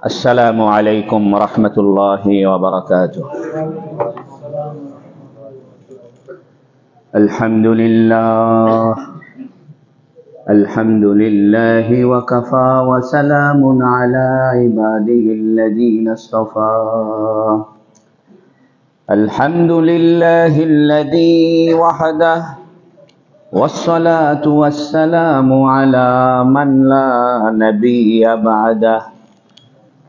السلام عليكم ورحمة الله وبركاته. الحمد لله وكفى وسلام على عباده الذين اصطفى. الحمد لله الذي وحده والصلاة والسلام على من لا نبي بعده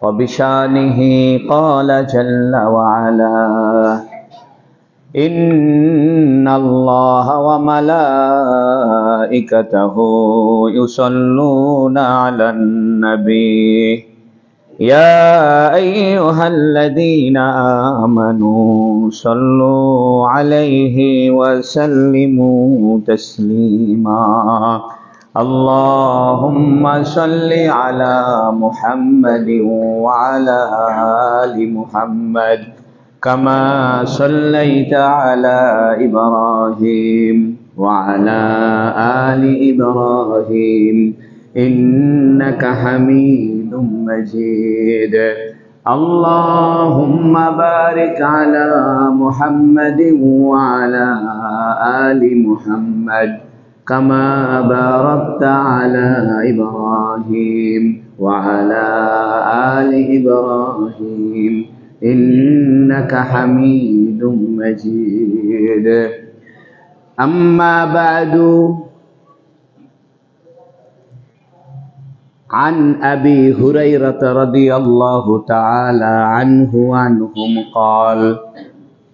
وبشانه قال جل وعلا إن الله وملائكته يصلون على النبي يا أيها الذين آمنوا صلوا عليه وسلموا تسليما. اللهم صل على محمد وعلى آل محمد كما صليت على إبراهيم وعلى آل إبراهيم إنك حميد مجيد. اللهم بارك على محمد وعلى آل محمد كما باركت على إبراهيم وعلى آل إبراهيم إنك حميد مجيد. أما بعد، عن أبي هريرة رضي الله تعالى عنه قال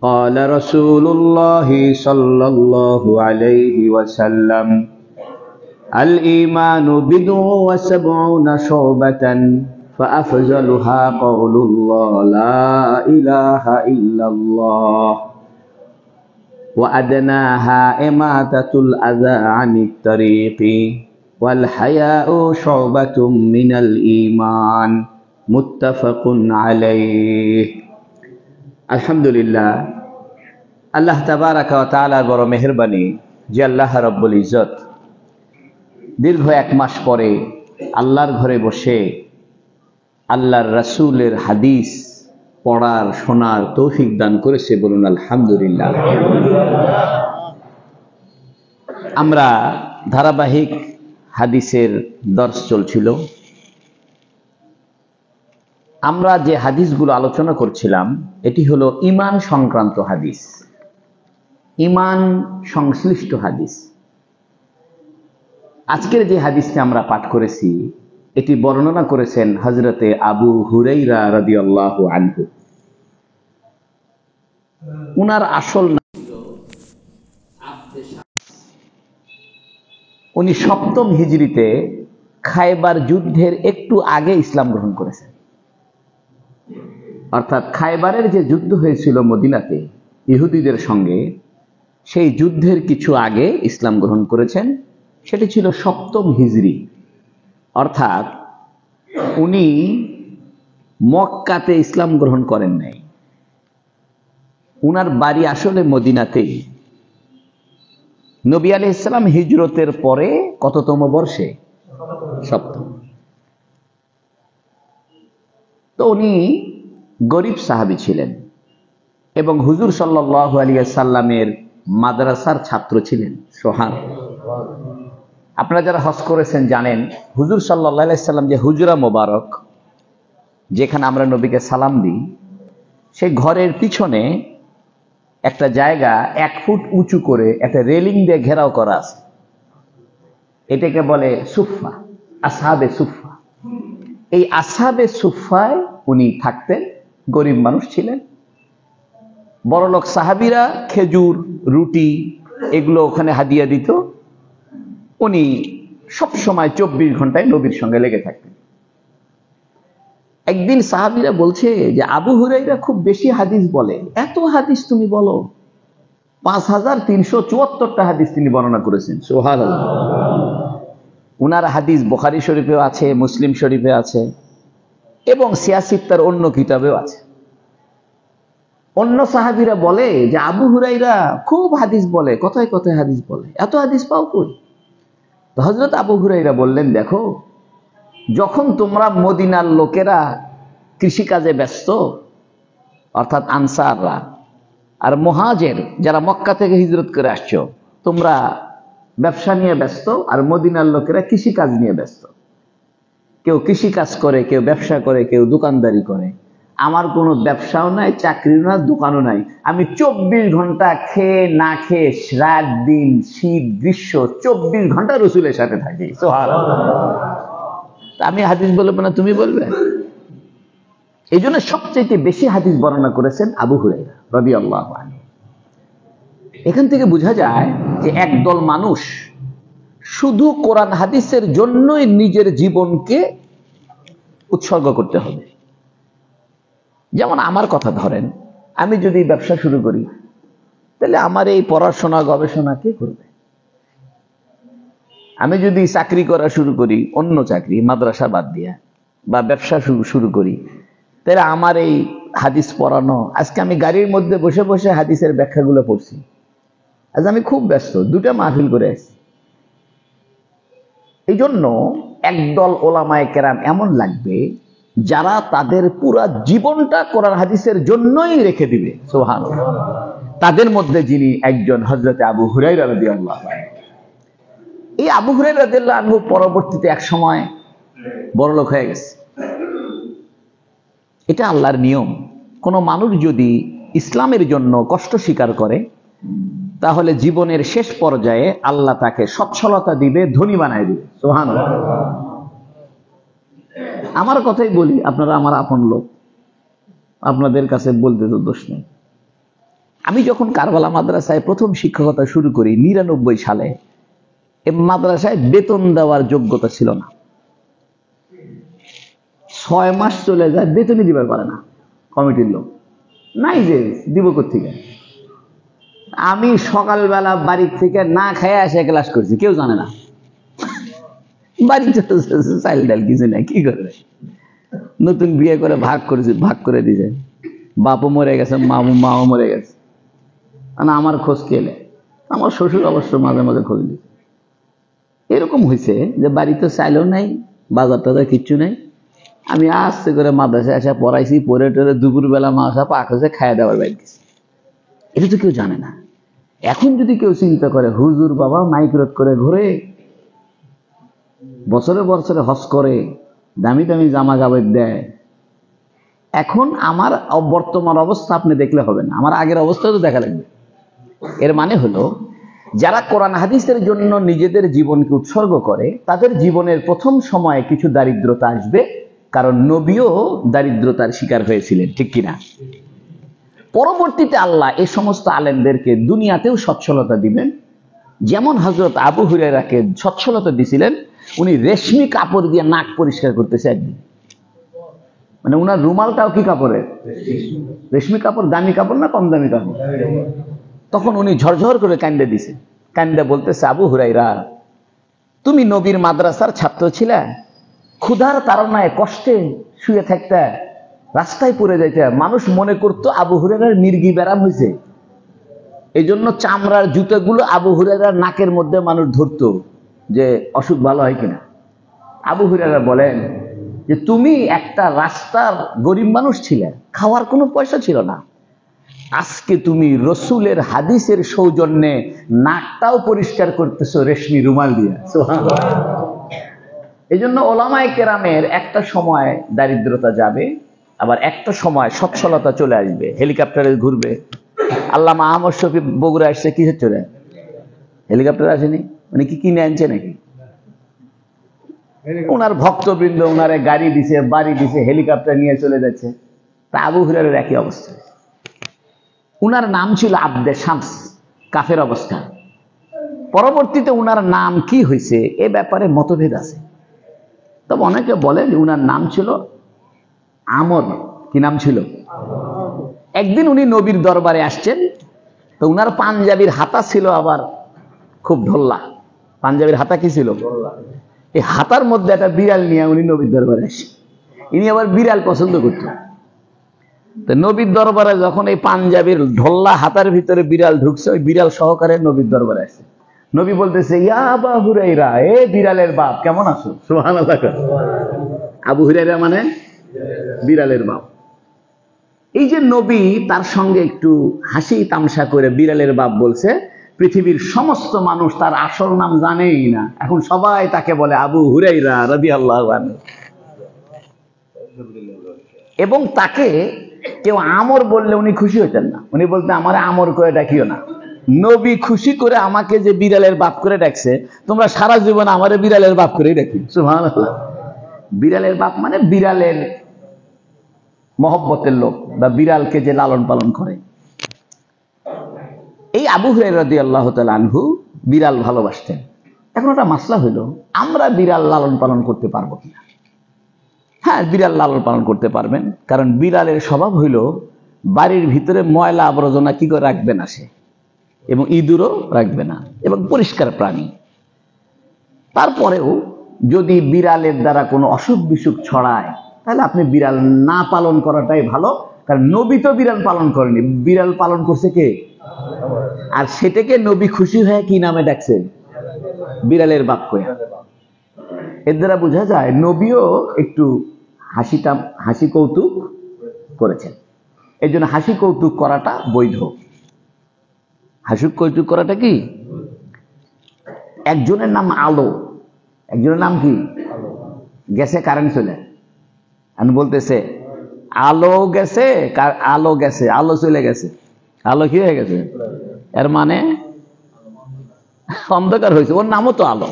قال رسول الله صلى الله عليه وسلم الإيمان بضع وسبعون شعبة فأفضلها قول الله لا إله إلا الله وأدناها إماتة الأذى عن الطريق والحياء شعبة من الإيمان متفق عليه. আলহামদুলিল্লাহ, আল্লাহ তাবারাকা ওয়া তাআলার বড় মেহেরবানি যে আল্লাহ রাব্বুল ইজ্জত দীর্ঘ 1 মাস পরে আল্লাহর ঘরে বসে আল্লাহর রাসূলের হাদিস পড়ার শোনার তৌফিক দান করেছে, বলুন আলহামদুলিল্লাহ। আমরা ধারাবাহিক হাদিসের দর্স চলছিল। আমরা যে হাদিসগুলো আলোচনা করছিলাম এটি হলো ঈমান সংক্রান্ত হাদিস, ঈমান সংশ্লিষ্ট হাদিস। আজকের যে হাদিসটি আমরা পাঠ করেছি এটি বর্ণনা করেছেন হযরতে আবু হুরায়রা রাদিয়াল্লাহু আনহু। উনার আসল নাম উনি 7ম হিজরিতে খায়বার যুদ্ধের একটু আগে ইসলাম গ্রহণ করেছেন। অর্থাৎ খায়বারের যে যুদ্ধ হয়েছিল মদিনাতে ইহুদিদের সঙ্গে, সেই যুদ্ধের কিছু আগে ইসলাম গ্রহণ করেছেন। সেটি ছিল 7ম হিজরি। অর্থাৎ উনি মক্কাতে ইসলাম গ্রহণ করেন নাই, উনার বাড়ি আসলে মদিনাতেই। নবী আলাইহিস সালাম হিজরতের পরে কততম বর্ষে? 7ম। তো উনি গরিব সাহাবী ছিলেন এবং হুজুর সাল্লাল্লাহু আলাইহি সাল্লামের মাদ্রাসার ছাত্র ছিলেন। সুবহানাল্লাহ। আপনারা যারা হজ করেছেন জানেন হুজুর সাল্লাল্লাহু আলাইহি সাল্লাম যে হুজরা মোবারক, যেখানে আমরা নবীকে সালাম দিই, সেই ঘরের পিছনে একটা জায়গা 1 ফুট উঁচু করে একটা রেলিং দিয়ে ঘেরাও করা আছে। এটাকে বলে সুফা, আসহাবে সুফা। এই আসহাবে সুফায় উনি থাকতেন। গরিব মানুষ ছিলেন। বড়লোক সাহাবীরা খেজুর, রুটি এগুলো ওখানে হাদিয়া দিত। উনি সব সময় 24 ঘন্টায় নবীর সঙ্গে লেগে থাকতেন। একদিন সাহাবীরা বলছে যে আবু হুরায়রা খুব বেশি হাদিস বলে, এত হাদিস তুমি বলো? 5374টা হাদিস তিনি বর্ণনা করেছেন। সুবহানাল্লাহ। উনার হাদিস বুখারী শরীফেও আছে, মুসলিম শরীফে আছে এবং সিয়াসিত্তার অন্য কিতাবেও আছে। অন্য সাহাবীরা বলে যে আবু হুরায়রা খুব হাদিস বলে, কথায় কথায় হাদিস বলে, এত হাদিস পাও কই? তো হযরত আবু হুরায়রা বললেন, দেখো, যখন তোমরা মদিনার লোকেরা কৃষিকাজে ব্যস্ত, অর্থাৎ আনসাররা, আর মুহাজির যারা মক্কা থেকে হিজরত করে আসছো তোমরা ব্যবসা নিয়ে ব্যস্ত, আর মদিনার লোকেরা কৃষিকাজ নিয়ে ব্যস্ত। কেউ কৃষিকাজ করে, কেউ ব্যবসা করে, কেউ দোকানদারি করে। আমার কোনো ব্যবসাও নাই, চাকরিও না, দোকানও নাই। আমি 24 ঘন্টা খেয়ে না খেয়ে, রাত দিন, শীত গ্রীষ্ম 24 ঘন্টা রসুলের সাথে থাকি। সুবহানাল্লাহ। আমি হাদিস বলবো না, তুমি বলবে? এই জন্য সবচেয়ে বেশি হাদিস বর্ণনা করেছেন আবু হুরায়রা রাদিয়াল্লাহু আনহু। এখান থেকে বোঝা যায় যে একদল মানুষ শুধু কোরআন হাদিসের জন্যই নিজের জীবনকে উৎসর্গ করতে হবে। যেমন আমার কথা ধরেন, আমি যদি ব্যবসা শুরু করি, তাহলে আমার এই পড়াশোনা গবেষণা কে করবে? আমি যদি চাকরি করা শুরু করি, অন্য চাকরি, মাদ্রাসা বাদ দিয়া, বা ব্যবসা শুরু করি, তাহলে আমার এই হাদিস পড়ানো, আজকে আমি গাড়ির মধ্যে বসে বসে হাদিসের ব্যাখ্যাগুলো পড়ছি। আজ আমি খুব ব্যস্ত, 2টা মাহফিল করে আসছি। এই জন্য একদল ওলামায়ে কেরাম এমন লাগবে যারা তাদের পুরা জীবনটা কোরআন হাদিসের জন্যই রেখে দিবে। সুবহানাল্লাহ। তাদের মধ্যে যিনি একজন হযরতে আবু হুরায়রা রাদিয়াল্লাহু আনহু। এই আবু হুরায়রা রাদিয়াল্লাহু আনহু পরবর্তীতে এক সময় বড়লোক হয়ে গেছে। এটা আল্লাহর নিয়ম। কোন মানুষ যদি ইসলামের জন্য কষ্ট স্বীকার করে, তাহলে জীবনের শেষ পর্যায়ে আল্লাহ তাকে সচ্ছলতা দিবে, ধনী বানায় দিবে। সুবহানাল্লাহ। আমার কথাই বলি, আপনারা আমার আপন লোক, আপনাদের কাছে বলতে তো দোষ নেই। আমি যখন কারবালা মাদ্রাসায় প্রথম শিক্ষকতা শুরু করি 99 সালে, এই মাদ্রাসায় বেতন দেওয়ার যোগ্যতা ছিল না। 6 মাস চলে যায়, বেতনই দিবার পারে না কমিটির লোক। নাই যে দিব কোত্থেকে? আমি সকালবেলা বাড়ি থেকে না খেয়ে এসে ক্লাস করছি, কেউ জানে না। বাড়িতে চাইল ডাল কিছু নাই, কি করবে? নতুন বিয়ে করে ভাগ করে দিয়েছে। বাপও মরে গেছে, মাও মরে গেছে। না আমার খোঁজ কেলে, আমার শ্বশুর অবশ্য মাঝে মাঝে খোঁজ দিচ্ছে। এরকম হয়েছে যে বাড়িতে চাইলেও নাই, বাজার টাজার কিচ্ছু নাই। আমি আস্তে করে মাদ্রাসায় আসা পড়াইছি, পরে টরে দুপুরবেলা মাসা পাক হয়েছে, খাইয়া দেওয়ার বাইর গেছি। এটা তো কেউ জানে না। এখন যদি কেউ চিন্তা করে, হুজুর বাবা মাইক্রোট করে ঘুরে, বছরে বছরে হজ করে, দামি দামি জামা কাপড় দেয়, এখন আমার বর্তমান অবস্থা আপনি দেখলে হবে না, আমার আগের অবস্থা তো দেখা লাগবে। এর মানে হলো, যারা কোরআন হাদিসের জন্য নিজেদের জীবনকে উৎসর্গ করে, তাদের জীবনের প্রথম সময়ে কিছু দারিদ্রতা আসবে, কারণ নবীও দারিদ্রতার শিকার হয়েছিলেন, ঠিক কিনা? পরবর্তীতে আল্লাহ এই সমস্ত আলেমদেরকে দুনিয়াতেও সচ্ছলতা দিবেন। যেমন হযরত আবু হুরায়রাকে সচ্ছলতা দিছিলেন, উনি রেশমি কাপড় দিয়ে নাক পরিষ্কার করতেছে একদিন। মানে উনার রুমালটাও কি কাপড়ের? রেশমি কাপড়। দামি কাপড় না কম দামি কাপড়? তখন উনি ঝরঝর করে কান্দে দিছে। কান্দে বলতেছে, আবু হুরায়রা, তুমি নবীর মাদ্রাসার ছাত্র ছিলে, ক্ষুধার তাড়নায় কষ্টে শুয়ে থাকতে, রাস্তায় পড়ে যাইতে, মানুষ মনে করতো আবু হুরায়রার মির্গি ব্যারাম হয়েছে। এই জন্য চামড়ার জুতোগুলো আবু হুরায়রার নাকের মধ্যে মানুষ ধরতো, যে অসুখ ভালো হয় কিনা। আবু হুরায়রা বলেন যে তুমি একটা রাস্তার গরিব মানুষ ছিলে, খাওয়ার কোনো পয়সা ছিল না, আজকে তুমি রসুলের হাদিসের সৌজন্যে নাকটাও পরিষ্কার করতেছো রেশমি রুমাল দিয়ে। সুবহানাল্লাহ। এই জন্য ওলামায়ে কেরামের একটা সময় দারিদ্রতা যাবে, আবার একটা সময় সচ্ছলতা চলে আসবে। হেলিকপ্টারে ঘুরবে। আল্লামা আহমদ শফী বগুড়া আসছে কিসের চলে? হেলিকপ্টার আসেনি, মানে কি কিনে আনছে নাকি? ওনার ভক্তবৃন্দ ওনারে গাড়ি দিছে, বাড়ি দিছে, হেলিকপ্টার নিয়ে চলে যাচ্ছে। তা আবু হুরায়রার একই অবস্থা। উনার নাম ছিল আব্দে শামস, কাফের অবস্থা। পরবর্তীতে উনার নাম কি হয়েছে এ ব্যাপারে মতভেদ আছে। তবে অনেকে বলেন উনার নাম ছিল আমর। কি নাম ছিল? একদিন উনি নবীর দরবারে আসছেন, তো উনার পাঞ্জাবির হাতা ছিল আবার খুব ঢোল্লা। পাঞ্জাবির হাতা কি ছিল? এই হাতার মধ্যে একটা বিড়াল নিয়ে উনি নবীর দরবারে আসে। ইনি আবার বিড়াল পছন্দ করতেন। তো নবীর দরবারে যখন এই পাঞ্জাবির ঢোল্লা হাতার ভিতরে বিড়াল ঢুকছে, ওই বিড়াল সহকারে নবীর দরবারে আসে। নবী বলতেছে, ইয়া আবু হুরায়রা, এ বিড়ালের বাপ, কেমন আছো? সুবহানাল্লাহ। আবু হুরায়রা মানে বিড়ালের বাপ। এই যে নবী তার সঙ্গে একটু হাসি তামসা করে বিড়ালের বাপ বলছে, পৃথিবীর সমস্ত মানুষ তার আসল নাম জানেই না, এখন সবাই তাকে বলে আবু হুরাইরা রাদিয়াল্লাহু আনহু। এবং তাকে কেউ আমর বললে উনি খুশি হতেন না, উনি বলতেন আমারে আমর করে ডাকিও না। নবী খুশি করে আমাকে যে বিড়ালের বাপ করে ডাকছে, তোমরা সারা জীবন আমারে বিড়ালের বাপ করেই ডাকি। সুবহানাল্লাহ। বিড়ালের বাপ মানে বিড়ালের মহব্বতের লোক, বা বিড়ালকে যে লালন পালন করে। এই আবু হুরায়রা রাদিয়াল্লাহু তাআলা আনহু বিড়াল ভালোবাসতেন। এখন একটা মাসলা হইল, আমরা বিড়াল লালন পালন করতে পারবো কিনা? হ্যাঁ, বিড়াল লালন পালন করতে পারবেন, কারণ বিড়ালের স্বভাব হইল বাড়ির ভিতরে ময়লা আবর্জনা কি করে রাখবে না সে, এবং ইঁদুরও রাখবে না, এবং পরিষ্কার প্রাণী। তারপরেও যদি বিড়ালের দ্বারা কোনো অসুখ বিসুখ ছড়ায়, তাহলে আপনি বিড়াল না পালন করাটাই ভালো, কারণ নবী তো বিড়াল পালন করেনি, বিড়াল পালন করছে কে? আর সেটাকে নবী খুশি হয়ে কি নামে ডাকছেন? বিড়ালের বাপ কইয়া। এর দ্বারা বোঝা যায় নবীও একটু হাসি কৌতুক করেছেন। এই জন্য হাসি কৌতুক করাটা বৈধ। হাসি কৌতুক করাটা কি? একজনের নাম আলো, একজনের নাম কি? গেছে কারেন্ট চলে, আমি বলতেছে আলো গেছে, আলো গেছে, আলো চলে গেছে, আলো কি হয়ে গেছে, এর মানে অন্ধকার হয়েছে, ওর নামও তো আলো।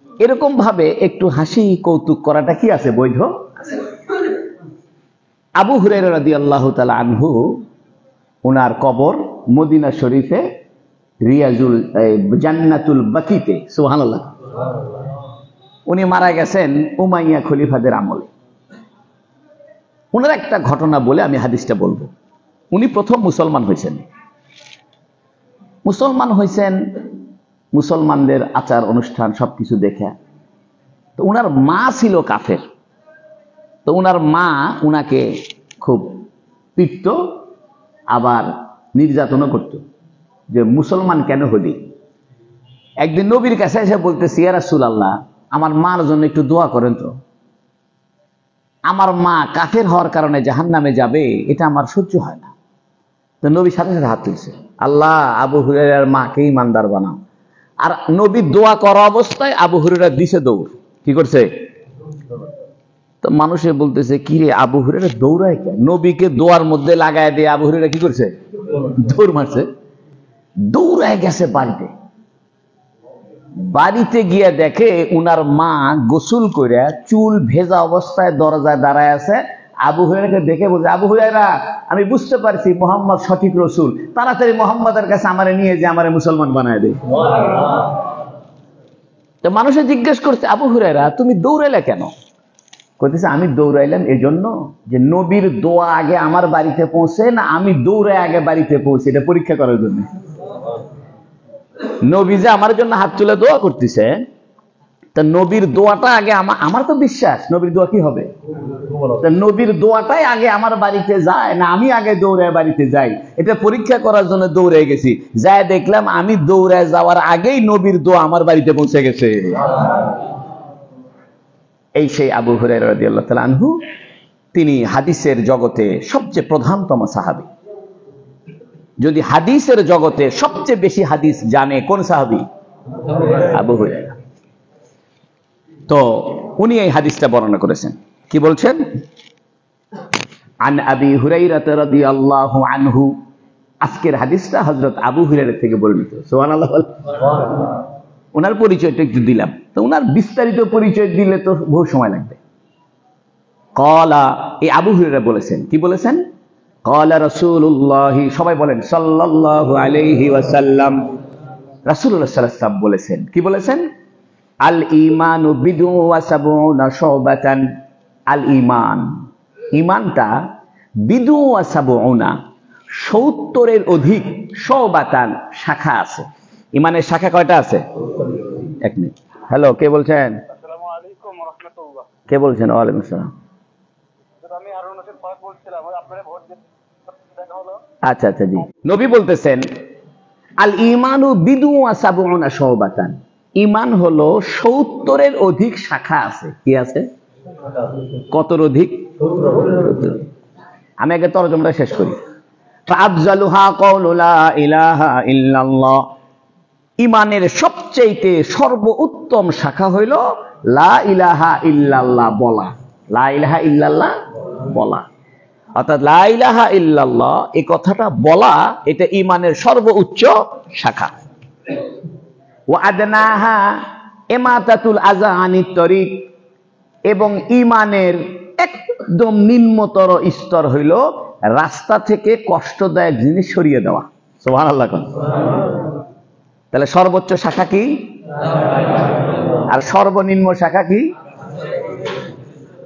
এরকম ভাবে একটু হাসি কৌতুক করাটা কি আছে? বৈধ। আবু হুরায়রা রাদিয়াল্লাহু তাআলা আনহু, ওনার কবর মদিনা শরীফে জান্নাতুল বাকিতে। সুবহানাল্লাহ। উনি মারা গেছেন উমাইয়া খলিফাদের আমলে। ওনার একটা ঘটনা বলে আমি হাদিসটা বলবো। উনি প্রথম মুসলমান হয়েছেন। মুসলমানদের আচার অনুষ্ঠান সবকিছু দেখে। তো উনার মা ছিল কাফের। তো উনার মা উনাকে খুব পিটত, আবার নির্যাতনও করত, যে মুসলমান কেন হলি। একদিন নবীর কাছে এসে বলতেছি, ইয়া রাসূলুল্লাহ, আমার মার জন্য একটু দোয়া করেন তো, আমার মা কাফের হওয়ার কারণে জাহান্নামে যাবে, এটা আমার সহ্য হয় না। তো নবী সাথে সাথে হাত তুলছে, আল্লাহ আবু হুরায়রার মাকে ইমানদার বানাও। আর নবী দোয়া করা অবস্থায় আবু হুরায়রা দিছে দৌড়। কি করছে? তো মানুষে বলতেছে, কি রে আবু হুরায়রা দৌড়ায় কেন? নবীকে দোয়ার মধ্যে লাগায় দিয়ে আবু হুরায়রা কি করছে? দৌড় মারছে। দৌড়ায় গেছে বাড়িতে। বাড়িতে গিয়ে দেখে উনার মা গোসল করে চুল ভেজা অবস্থায় দরজায় দাঁড়ায় আছে। আবু হুরায়রাকে দেখে বলছে, আবু হুরায়রা, আমি বুঝতে পারছি মুহাম্মদ সঠিক রসুল, তাড়াতাড়ি মুহাম্মাদের কাছে আমারে নিয়ে যে আমারে মুসলমান বানায় দে। তো মানুষে জিজ্ঞেস করছে, আবু হুরায়রা তুমি দৌড়াইলে কেন? কইতেছে, আমি দৌড়াইলাম এই জন্য যে নবীর দোয়া আগে আমার বাড়িতে পৌঁছে না আমি দৌড়ে আগে বাড়িতে পৌঁছে, এটা পরীক্ষা করার জন্য। নবী যে আমার জন্য হাত তুলে দোয়া করতেছে, তা নবীর দোয়াটা আগে আমার তো বিশ্বাস নবীর দোয়া কি হবে, তা নবীর দোয়াটাই আগে আমার বাড়িতে যায় না আমি আগে দৌড়ে বাড়িতে যাই, এটা পরীক্ষা করার জন্য দৌড়ে গেছি। যাই দেখলাম আমি দৌড়ে যাওয়ার আগেই নবীর দোয়া আমার বাড়িতে পৌঁছে গেছে। এই সেই আবু হুরায়রা রাদিয়াল্লাহু তাআলা আনহু, তিনি হাদিসের জগতে সবচেয়ে প্রধানতম সাহাবী। যদি হাদিসের জগতে সবচেয়ে বেশি হাদিস জানে কোন সাহাবী? আবু হুরায়রা। তো উনি এই হাদিসটা বর্ণনা করেছেন। কি বলছেন? আন আবি হুরায়রা রাদিয়াল্লাহু আনহু। আজকের হাদিসটা হযরত আবু হুরায়রা থেকে বর্ণিত। সুবহানাল্লাহ। ওনার পরিচয়টা একটু দিলাম, তো ওনার বিস্তারিত পরিচয় দিলে তো বহু সময় লাগবে। ক্বালা, এই আবু হুরায়রা বলেছেন, কি বলেছেন? ক্বালা রাসূলুল্লাহ, সবাই বলেন সাল্লাল্লাহু আলাইহি ওয়াসাল্লাম। রাসূলুল্লাহ সাল্লাল্লাহু আলাইহি ওয়াসাল্লাম বলেছেন, কি বলেছেন? আল ঈমানু বিদউ ওয়া সাবউনা শুবাতান। আল ঈমান, ঈমানটা বিদউ ওয়া সাবউনা, ৭০-এর অধিক, শুবাতান, শাখা আছে। ঈমানের শাখা কয়টা আছে? এক মিনিট। হ্যালো, কে বলছেন? আসসালামু আলাইকুম ওয়া রাহমাতুল্লাহ। কে বলছেন? ওয়া আলাইকুম আসসালাম। আমি হারুন হোসেন ফারুক বলছিলাম, আপনারা ভোট দেখা হলো। আচ্ছা আচ্ছা, জি। নবী বলতেছেন আল ঈমানু বিদউ ওয়া সাবউনা শুবাতান, ঈমান হলো ৭০-এর অধিক শাখা আছে। কি আছে? কতর অধিক? আমি আগে তরজমাটা শেষ করি। ফাআফজালুহা কাউলু লা ইলাহা ইল্লাল্লাহ, ইমানের সবচেয়ে সর্বোত্তম শাখা হইল লা ইলাহা ইল্লাল্লাহ বলা। লা ইলাহা ইল্লাল্লাহ বলা, অর্থাৎ লা ইলাহা ইল্লাল্লাহ এই কথাটা বলা, এটা ইমানের সর্বোচ্চ শাখা। ওয়া আদনাহা ইমাতাতুল আযা আনিত তরিক, এবং ইমানের একদম নিম্নতর স্তর হইল রাস্তা থেকে কষ্টদায়ক জিনিস সরিয়ে দেওয়া। সুবহানাল্লাহ। তাহলে সর্বোচ্চ শাখা কি আর সর্বনিম্ন শাখা কি?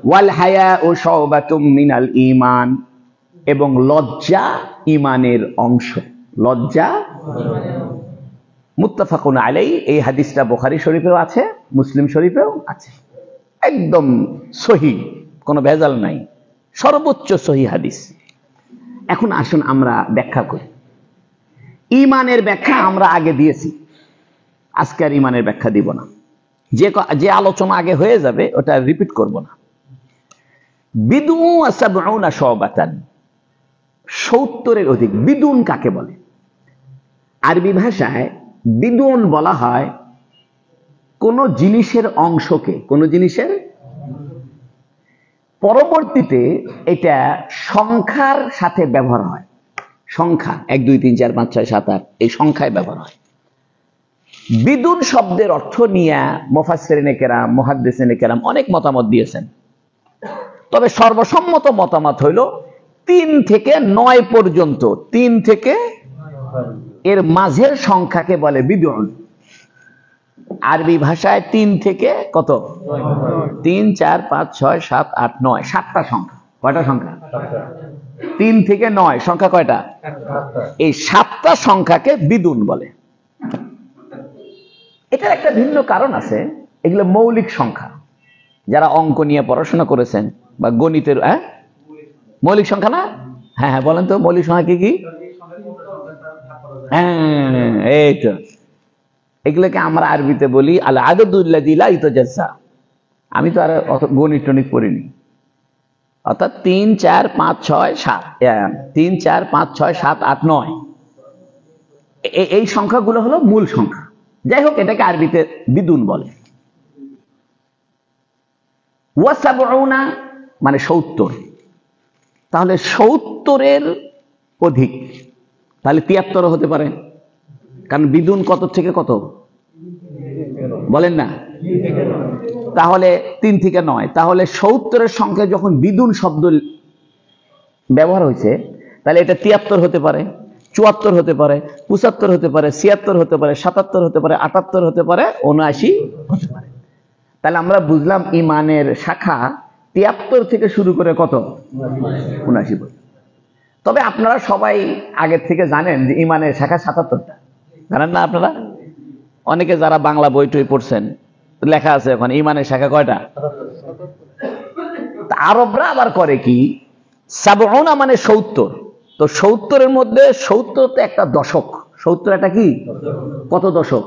ওয়াল হায়াউ শুবাতুম মিনাল ঈমান, এবং লজ্জা ইমানের অংশ। লজ্জা মুত্তাফাকুন আলাইহি, এই হাদিসটা বুখারী শরীফেও আছে, মুসলিম শরীফেও আছে, একদম সহিহ, কোনো ভেজাল নাই, সর্বোচ্চ সহিহ হাদিস। এখন আসুন আমরা ব্যাখ্যা করি। ইমানের ব্যাখ্যা আমরা আগে দিয়েছি, আজকে আর ইমানের ব্যাখ্যা দিব না। যে আলোচনা আগে হয়ে যাবে ওটা রিপিট করব না। বিদউ সাবউনা শুবাতান, 70-এর অধিক। বিদুন কাকে বলে? আরবি ভাষায় বিদুন বলা হয় কোন জিনিসের অংশকে, কোন জিনিসের, পরবর্তীতে এটা সংখ্যার সাথে ব্যবহার হয়। সংখ্যা 1 2 3 4 5 6 7 8 এই সংখ্যায় ব্যবহার হয়। বিদুন শব্দের অর্থ নিয়ে মুফাসসিরিনে কেরাম, মুহাদ্দিসিনে কেরাম অনেক মতামত দিয়েছেন, তবে সর্বসম্মত মতামত হইল 3 থেকে 9 পর্যন্ত, 3 থেকে এর মাঝের সংখ্যাকে বলে বিদুন। আরবি ভাষায় 3 থেকে কত? 3 4 5 6 7 8 9, 7টা সংখ্যা। কয়টা সংখ্যা? 3 থেকে 9 সংখ্যা কয়টা? এই 7টা সংখ্যাকে বিদুন বলে। এটার একটা ভিন্ন কারণ আছে, এগুলো মৌলিক সংখ্যা। যারা অঙ্ক নিয়ে পড়াশোনা করেছেন বা গণিতের, মৌলিক সংখ্যা না? হ্যাঁ হ্যাঁ, বলেন তো মৌলিক সংখ্যা কি কি? হ্যাঁ, এই তো, এগুলোকে আমরা আরবিতে বলি আল আদাদুল্লাযী লা ইউতাজাজ্জা। আমি তো আর অত গণিত টনিত পড়িনি। অর্থাৎ 3 4 5 6 7, 3 4 5 6 7 8 9, এই সংখ্যাগুলো হলো মূল সংখ্যা। যাই হোক, এটাকে আরবিতে বিদুন বলে। ওয়া সাবউনা মানে 70, তাহলে 70-এর অধিক, তাহলে 73 হতে পারে, কারণ বিদুন কত থেকে কত বলেন না? তাহলে 3 থেকে 9, তাহলে 70-এর সংখ্যা যখন বিদুন শব্দ ব্যবহার হয়েছে, তাহলে এটা 73 হতে পারে, 74 হতে পারে, 75 হতে পারে, 76 হতে পারে, 77 হতে পারে, 78 হতে পারে, 79 হতে পারে। তাহলে আমরা বুঝলাম ইমানের শাখা 73 থেকে শুরু করে কত? 79 পর্যন্ত। তবে আপনারা সবাই আগের থেকে জানেন যে ইমানের শাখা 77টা, জানেন না আপনারা? অনেকে যারা বাংলা বই টই পড়ছেন, লেখা আছে ওখানে ইমানের শাখা কয়টা। আরবরা আবার করে কি, সাবউনা মানে 70, তো 70-এর মধ্যে 70 তো একটা দশক, 70 একটা কি, কত দশক?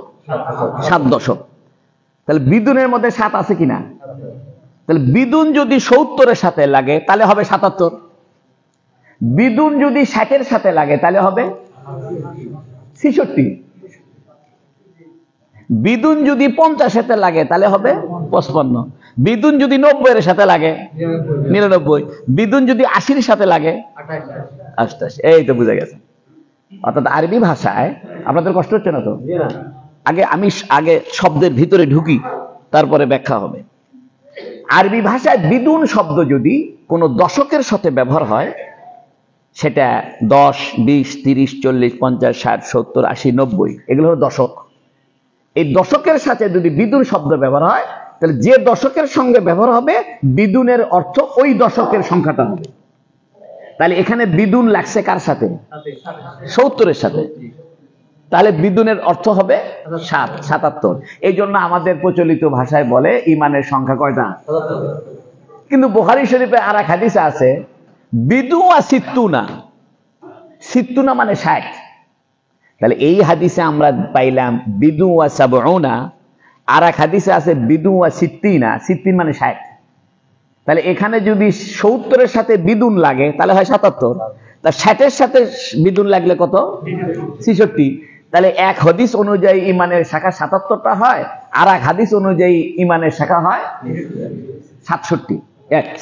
7 দশক। তাহলে বিদুনের মধ্যে 7 আছে কিনা? তাহলে বিদুন যদি 70-এর সাথে লাগে তাহলে হবে 77, বিদুন যদি 60-এর সাথে লাগে তাহলে হবে 66, বিদুন যদি 50-এর লাগে তাহলে হবে 55, বিদুন যদি 90-এর সাথে লাগে 99, বিদুন যদি 80-এর সাথে লাগে 88। এই তো বুঝে গেছে। অর্থাৎ আরবি ভাষায়, আপনাদের কষ্ট হচ্ছে না তো? আমি আগে শব্দের ভিতরে ঢুকি, তারপরে ব্যাখ্যা হবে। আরবি ভাষায় বিদুন শব্দ যদি কোনো দশকের সাথে ব্যবহার হয়, সেটা 10 20 30 40 50 60 70 80 90, এগুলো হলো দশক। এই দশকের সাথে যদি বিদুন শব্দ ব্যবহার হয়, তাহলে যে দশকের সঙ্গে ব্যবহার হবে বিদুনের অর্থ ওই দশকের সংখ্যাটা হবে। তাহলে এখানে বিদুন লাগছে কার সাথে? 70-এর সাথে। তাহলে বিদুনের অর্থ হবে 77। এই জন্য আমাদের প্রচলিত ভাষায় বলে ইমানের সংখ্যা কয়টা? কিন্তু বুখারী শরীফে আর এক হাদিসে আছে বিদু ওয়া সিত্তুনা, সিত্তুনা মানে 60। তাহলে এই হাদিসে আমরা পাইলাম বিদু ওয়া সাবউনা, আর এক হাদিসে আছে বিদু ওয়া সিত্তিনা, সিত্তিন মানে 60। তাহলে এখানে যদি 70-এর সাথে বিদুন লাগে তাহলে হয় 77, তা 60-এর সাথে বিদুন লাগলে কত? 66। তাহলে এক হাদিস অনুযায়ী ইমানের শাখা 77টা হয়, আর এক হাদিস অনুযায়ী ইমানের শাখা হয় 67,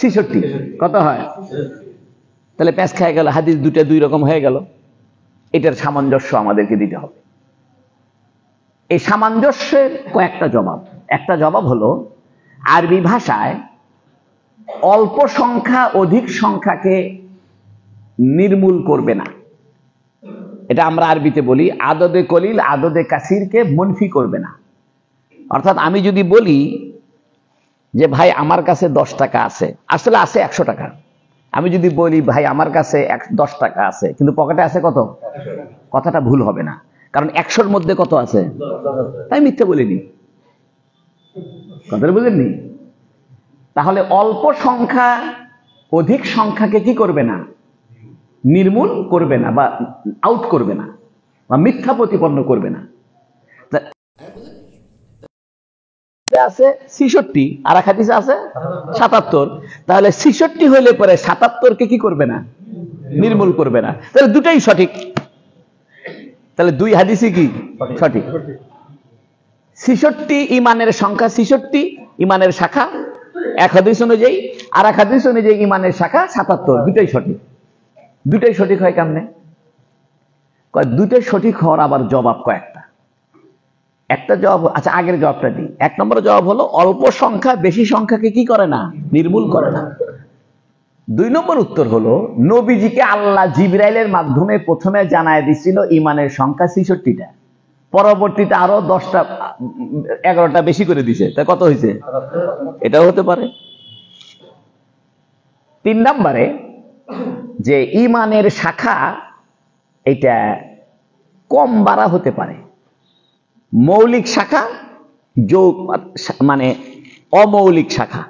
66। কত হয়? তাহলে প্যাঁচ খেয়ে গেল, হাদিস দুটা দুই রকম হয়ে গেল। এটার সামঞ্জস্য আমাদেরকে দিতে হবে। এই সামঞ্জস্যের কয়েকটা জবাব। একটা জবাব হলো, আরবি ভাষায় অল্প সংখ্যা অধিক সংখ্যাকে নির্মূল করবে না। এটা আমরা আরবিতে বলি আদদে কলিল আদদে কাসিরকে মুনফি করবে না। অর্থাৎ আমি যদি বলি যে ভাই আমার কাছে 10 টাকা আছে, আসলে আছে 100 টাকা। আমি যদি বলি ভাই আমার কাছে 10 টাকা আছে, কিন্তু পকেটে আছে কত? কথাটা ভুল হবে না, কারণ 100-র মধ্যে কত আছে? তাই মিথ্যে বলিনি। কথাটা বুঝেননি? তাহলে অল্প সংখ্যা অধিক সংখ্যাকে কি করবে না? নির্মূল করবে না, বা আউট করবে না, বা মিথ্যা প্রতিপন্ন করবে না। আছে 66, আর এক হাদিসে আছে 77। তাহলে 66 হইলে পরে 77কে কি করবে না? নির্মূল করবে না। তাহলে দুটাই সঠিক। তাহলে দুই হাদিসই কি সঠিক? 66 ইমানের সংখ্যা, 66 ইমানের শাখা এক হাদিস অনুযায়ী, আর এক হাদিস অনুযায়ী ইমানের শাখা 77। দুটাই সঠিক। দুটাই সঠিক হয় কেমনে? দুটাই সঠিক হওয়ার আবার জবাব কয়েকটা। একটা জবাব, আচ্ছা আগের জবাবটা দিই। 1 নম্বর জবাব হলো অল্প সংখ্যা বেশি সংখ্যাকে কি করে না? নির্মূল করে না। 2 নম্বর উত্তর হলো, নবীজিকে আল্লাহ জিবরাইলের মাধ্যমে প্রথমে জানায় দিছিল ইমানের সংখ্যা 66টা, পরবর্তীতে আরো 10টা 11টা বেশি করে দিছে। তা কত হয়েছে? এটাও হতে পারে। 3 নম্বরে যে ইমানের শাখা এটা কম বাড়া হতে পারে। মৌলিক শাখা যোগ মানে অমৌলিক শাখা।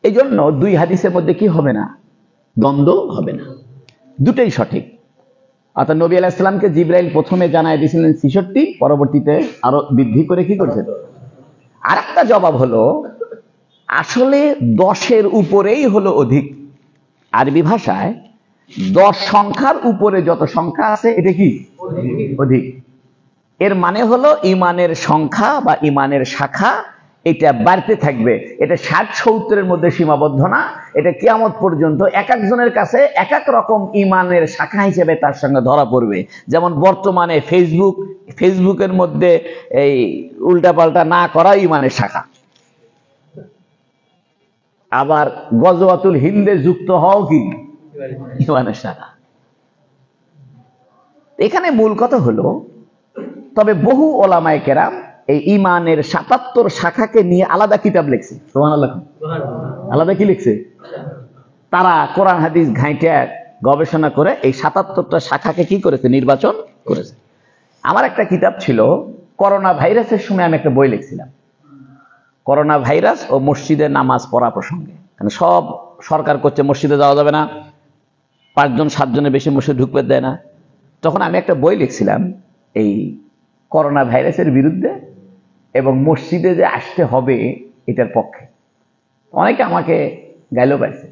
এই জন্য দুই হাদিসের মধ্যে কি হবে না? দ্বন্দ্ব হবে না। দুটোই সঠিক। অর্থাৎ নবী আলাইহিস সালামকে জিবরাইল প্রথমে জানায় দিয়েছিলেন 66, পরবর্তীতে আরো বৃদ্ধি করে কি করেছেন। আর একটা জবাব হলো, আসলে 10-এর উপরেই হলো অধিক। আরবি ভাষায় 10 সংখ্যার উপরে যত সংখ্যা আছে এটা কি অধিক। এর মানে হলো ইমানের সংখ্যা বা ইমানের শাখা এটা বাড়তে থাকবে। এটা 60-70-এর মধ্যে সীমাবদ্ধ না। এটা কিয়ামত পর্যন্ত এক একজনের কাছে এক এক রকম ইমানের শাখা হিসেবে তার সঙ্গে ধরা পড়বে। যেমন বর্তমানে ফেসবুকের মধ্যে এই উল্টাপাল্টা না করা ইমানের শাখা, আবার গজওয়াতুল হিন্দে যুক্ত হও কি ইমানের শাখা। এখানে মূল কথা হলো, তবে বহু ওলামায়ে কেরাম এই ইমানের 77 শাখাকে নিয়ে আলাদা কিতাব লিখছে। সুবহানাল্লাহ। আলাদা কি লিখছে? তারা কোরআন হাদিস ঘাইটে গবেষণা করে এই 77টা শাখাকে কি করেছে? নির্বাচন করেছে। আমার একটা কিতাব ছিল, করোনা ভাইরাসের সময় আমি একটা বই লিখছিলাম, করোনা ভাইরাস ও মসজিদে নামাজ পড়া প্রসঙ্গে। কারণ সব সরকার করছে মসজিদে যাওয়া যাবে না, 5জন 7জনের বেশি মসজিদে ঢুকতে দেয় না। তখন আমি একটা বই লিখছিলাম এই করোনা ভাইরাসের বিরুদ্ধে এবং মসজিদে যে আসতে হবে এটার পক্ষে। অনেকে আমাকে গাইলো পাইছে,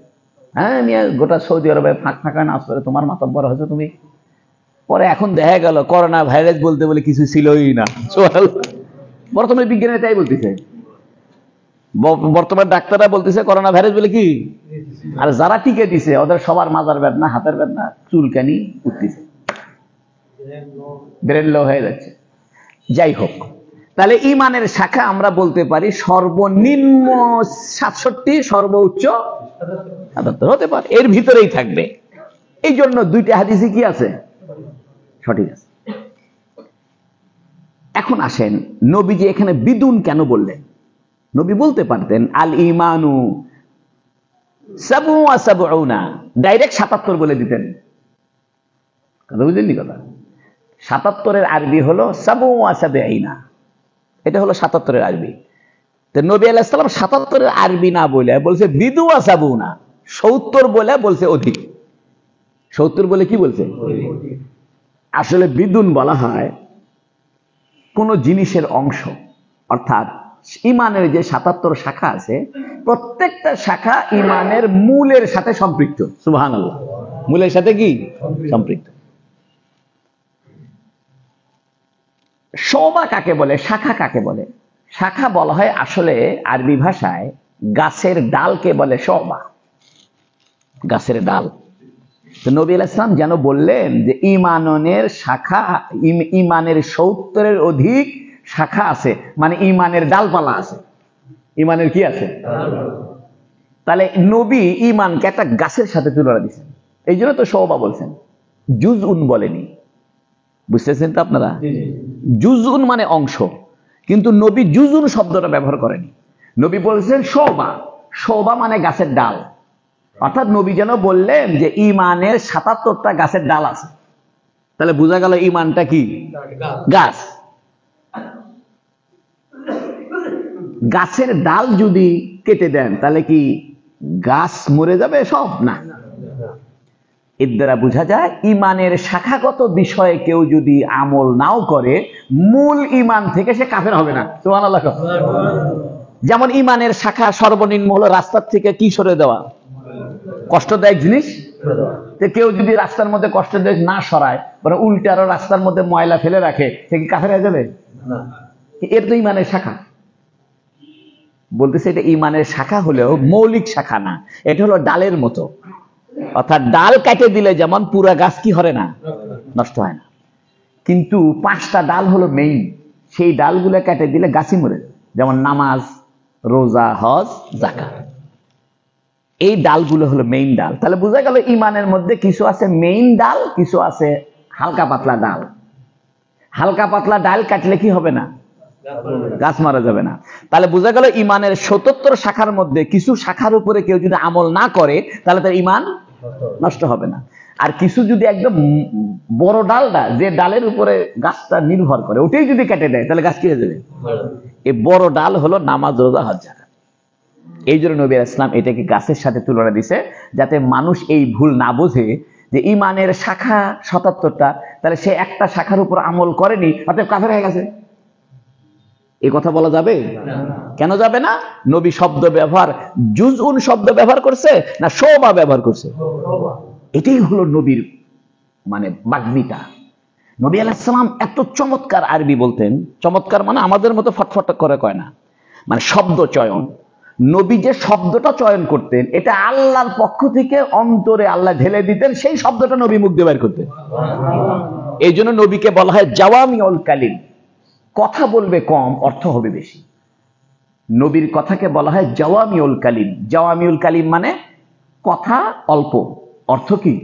হ্যাঁ নিয়ে গোটা সৌদি আরবে ফাঁকা নাচ করে তোমার মাতব্বর হয়েছে তুমি। পরে এখন দেখা গেল করোনা ভাইরাস বলতে বলে কিছু ছিলই না। বর্তমানে বিজ্ঞানী তাই বলতেছে, বর্তমানে ডাক্তাররা বলতেছে করোনা ভাইরাস বলে কি। আর যারা টিকে দিছে ওদের সবার মাজার বেদনা, হাতের বেদনা, চুলকানি উঠতেছে, ব্রেন লো হয়ে যাচ্ছে। যাই হোক, তাহলে ইমানের শাখা আমরা বলতে পারি সর্বনিম্ন 67, সর্বোচ্চ 77 হতে পারে, এর ভিতরেই থাকবে। এই জন্য দুইটা হাদিসই কি আছে? সঠিক আছে। এখন আসেন, নবীজি এখানে বিদুন কেন বললেন? নবী বলতে পারতেন আল ইমানু সাবু ওয়া সাবউনা, ডাইরেক্ট 77 বলে দিতেন। কথা বুঝলেন? কথা 77-এর আরবি হলো সাবু ওয়া সাবঈনা, এটা হলো 77-এর আরবি। তো নবী আলাইহিস সালাম 77-এর আরবি না বলে বলছে বিদু ওয়া সাবউনা, 70 বলে বলছে অধিক। 70 বলে কি বলছে? আসলে বিদুন বলা হয় কোন জিনিসের অংশ, অর্থাৎ ইমানের যে ৭৭ শাখা আছে, প্রত্যেকটা শাখা ইমানের মূলের সাথে সম্পৃক্ত। সুবহানাল্লাহ, মূলের সাথে কি সম্পৃক্ত। শোবা কাকে বলে, শাখা কাকে বলে? শাখা বলা হয় আসলে আরবি ভাষায় গাছের ডালকে বলে শোবা, গাছের ডাল। তো নবী আলাইহিস সালাম যেন বললেন যে ইমানের শাখা, ইমানের ৭০-এর অধিক শাখা আছে, মানে ইমানের ডালপালা আছে। ইমানের কি আছে? তাহলে নবী ইমানকে একটা গাছের সাথে তুলনা দিচ্ছেন, এই জন্য তো শোবা বলছেন, জুজউন বলেনি। বুঝতেছেন তো আপনারা? জুজউন মানে অংশ, কিন্তু নবী জুজউন শব্দটা ব্যবহার করেনি। নবী বলছেন শোবা, শোবা মানে গাছের ডাল। অর্থাৎ নবী যেন বললেন যে ইমানের ৭৭টা গাছের ডাল আছে। তাহলে বোঝা গেল ইমানটা কি? গাছ। গাছের ডাল যদি কেটে দেন তাহলে কি গাছ মরে যাবে সব? না। এর দ্বারা বোঝা যায় ইমানের শাখাগত বিষয়ে কেউ যদি আমল নাও করে, মূল ইমান থেকে সে কাফের হবে না। সুবহানাল্লাহ। যেমন ইমানের শাখা সর্বনিম্ন হলো রাস্তার থেকে কি সরে দেওয়া, কষ্টদায়ক জিনিস। কেউ যদি রাস্তার মধ্যে কষ্টদায়ক না সরায়, বরং উল্টে আরো রাস্তার মধ্যে ময়লা ফেলে রাখে, সে কি কাফের হয়ে যাবে? এর তো ইমানের শাখা। বলতেছে এটা ইমানের শাখা হলেও মৌলিক শাখা না, এটা হলো ডালের মতো। অর্থাৎ ডাল কাটে দিলে যেমন পুরা গাছ কি হয় না, নষ্ট হয় না, কিন্তু 5টা ডাল হলো মেইন, সেই ডালগুলো কেটে দিলে গাছই মরে যায়। যেমন নামাজ, রোজা, হজ, যাকাত, এই ডালগুলো হলো মেইন ডাল। তাহলে বোঝা গেল ইমানের মধ্যে কিছু আছে মেইন ডাল, কিছু আছে হালকা পাতলা ডাল। হালকা পাতলা ডাল কাটলে কি হবে না, গাছ মারা যাবে না। তাহলে বোঝা গেল ইমানের ৭৭ শাখার মধ্যে কিছু শাখার উপরে কেউ যদি আমল না করে তাহলে তার ইমান নষ্ট হবে না। আর কিছু যদি একদম বড় ডালটা, যে ডালের উপরে গাছটা নির্ভর করে, ওটাই যদি কেটে দেয় তাহলে গাছ কি হয়ে যাবে? এই বড় ডাল হলো নামাজ, রোজা, হজ, যাকাত। এই জন্য নবী আলাইহিস সালাম এটাকে গাছের সাথে তুলনা দিছে, যাতে মানুষ এই ভুল না বোঝে যে ইমানের শাখা ৭৭টা, তাহলে সে একটা শাখার উপর আমল করেনি, অর্থাৎ কাফের হয়ে গেছে। এই কথা বলা যাবে? কেন যাবে না? নবী শব্দ ব্যবহার জুজউন শব্দ ব্যবহার করছে না শোবা ব্যবহার করছে? এটাই হলো নবীর মানে বাগ্মিতা। নবী আলাইহিস সালাম এত চমৎকার আরবি বলতেন, চমৎকার মানে আমাদের মতো ফটফট করে কয় না, মানে শব্দ চয়ন। নবী যে শব্দটা চয়ন করতেন, এটা আল্লাহর পক্ষ থেকে অন্তরে আল্লাহ ঢেলে দিতেন, সেই শব্দটা নবী মুখ দিয়ে বের করতেন। এই জন্য নবীকে বলা হয় জাওয়ামিউল কালিম, কথা বলবে কম, অর্থ হবে বেশি। নবীর কথাকে বলা হয় জাওয়ামিউল কালিম। জাওয়ামিউল কালিম মানে কথা অল্প, অর্থ কি?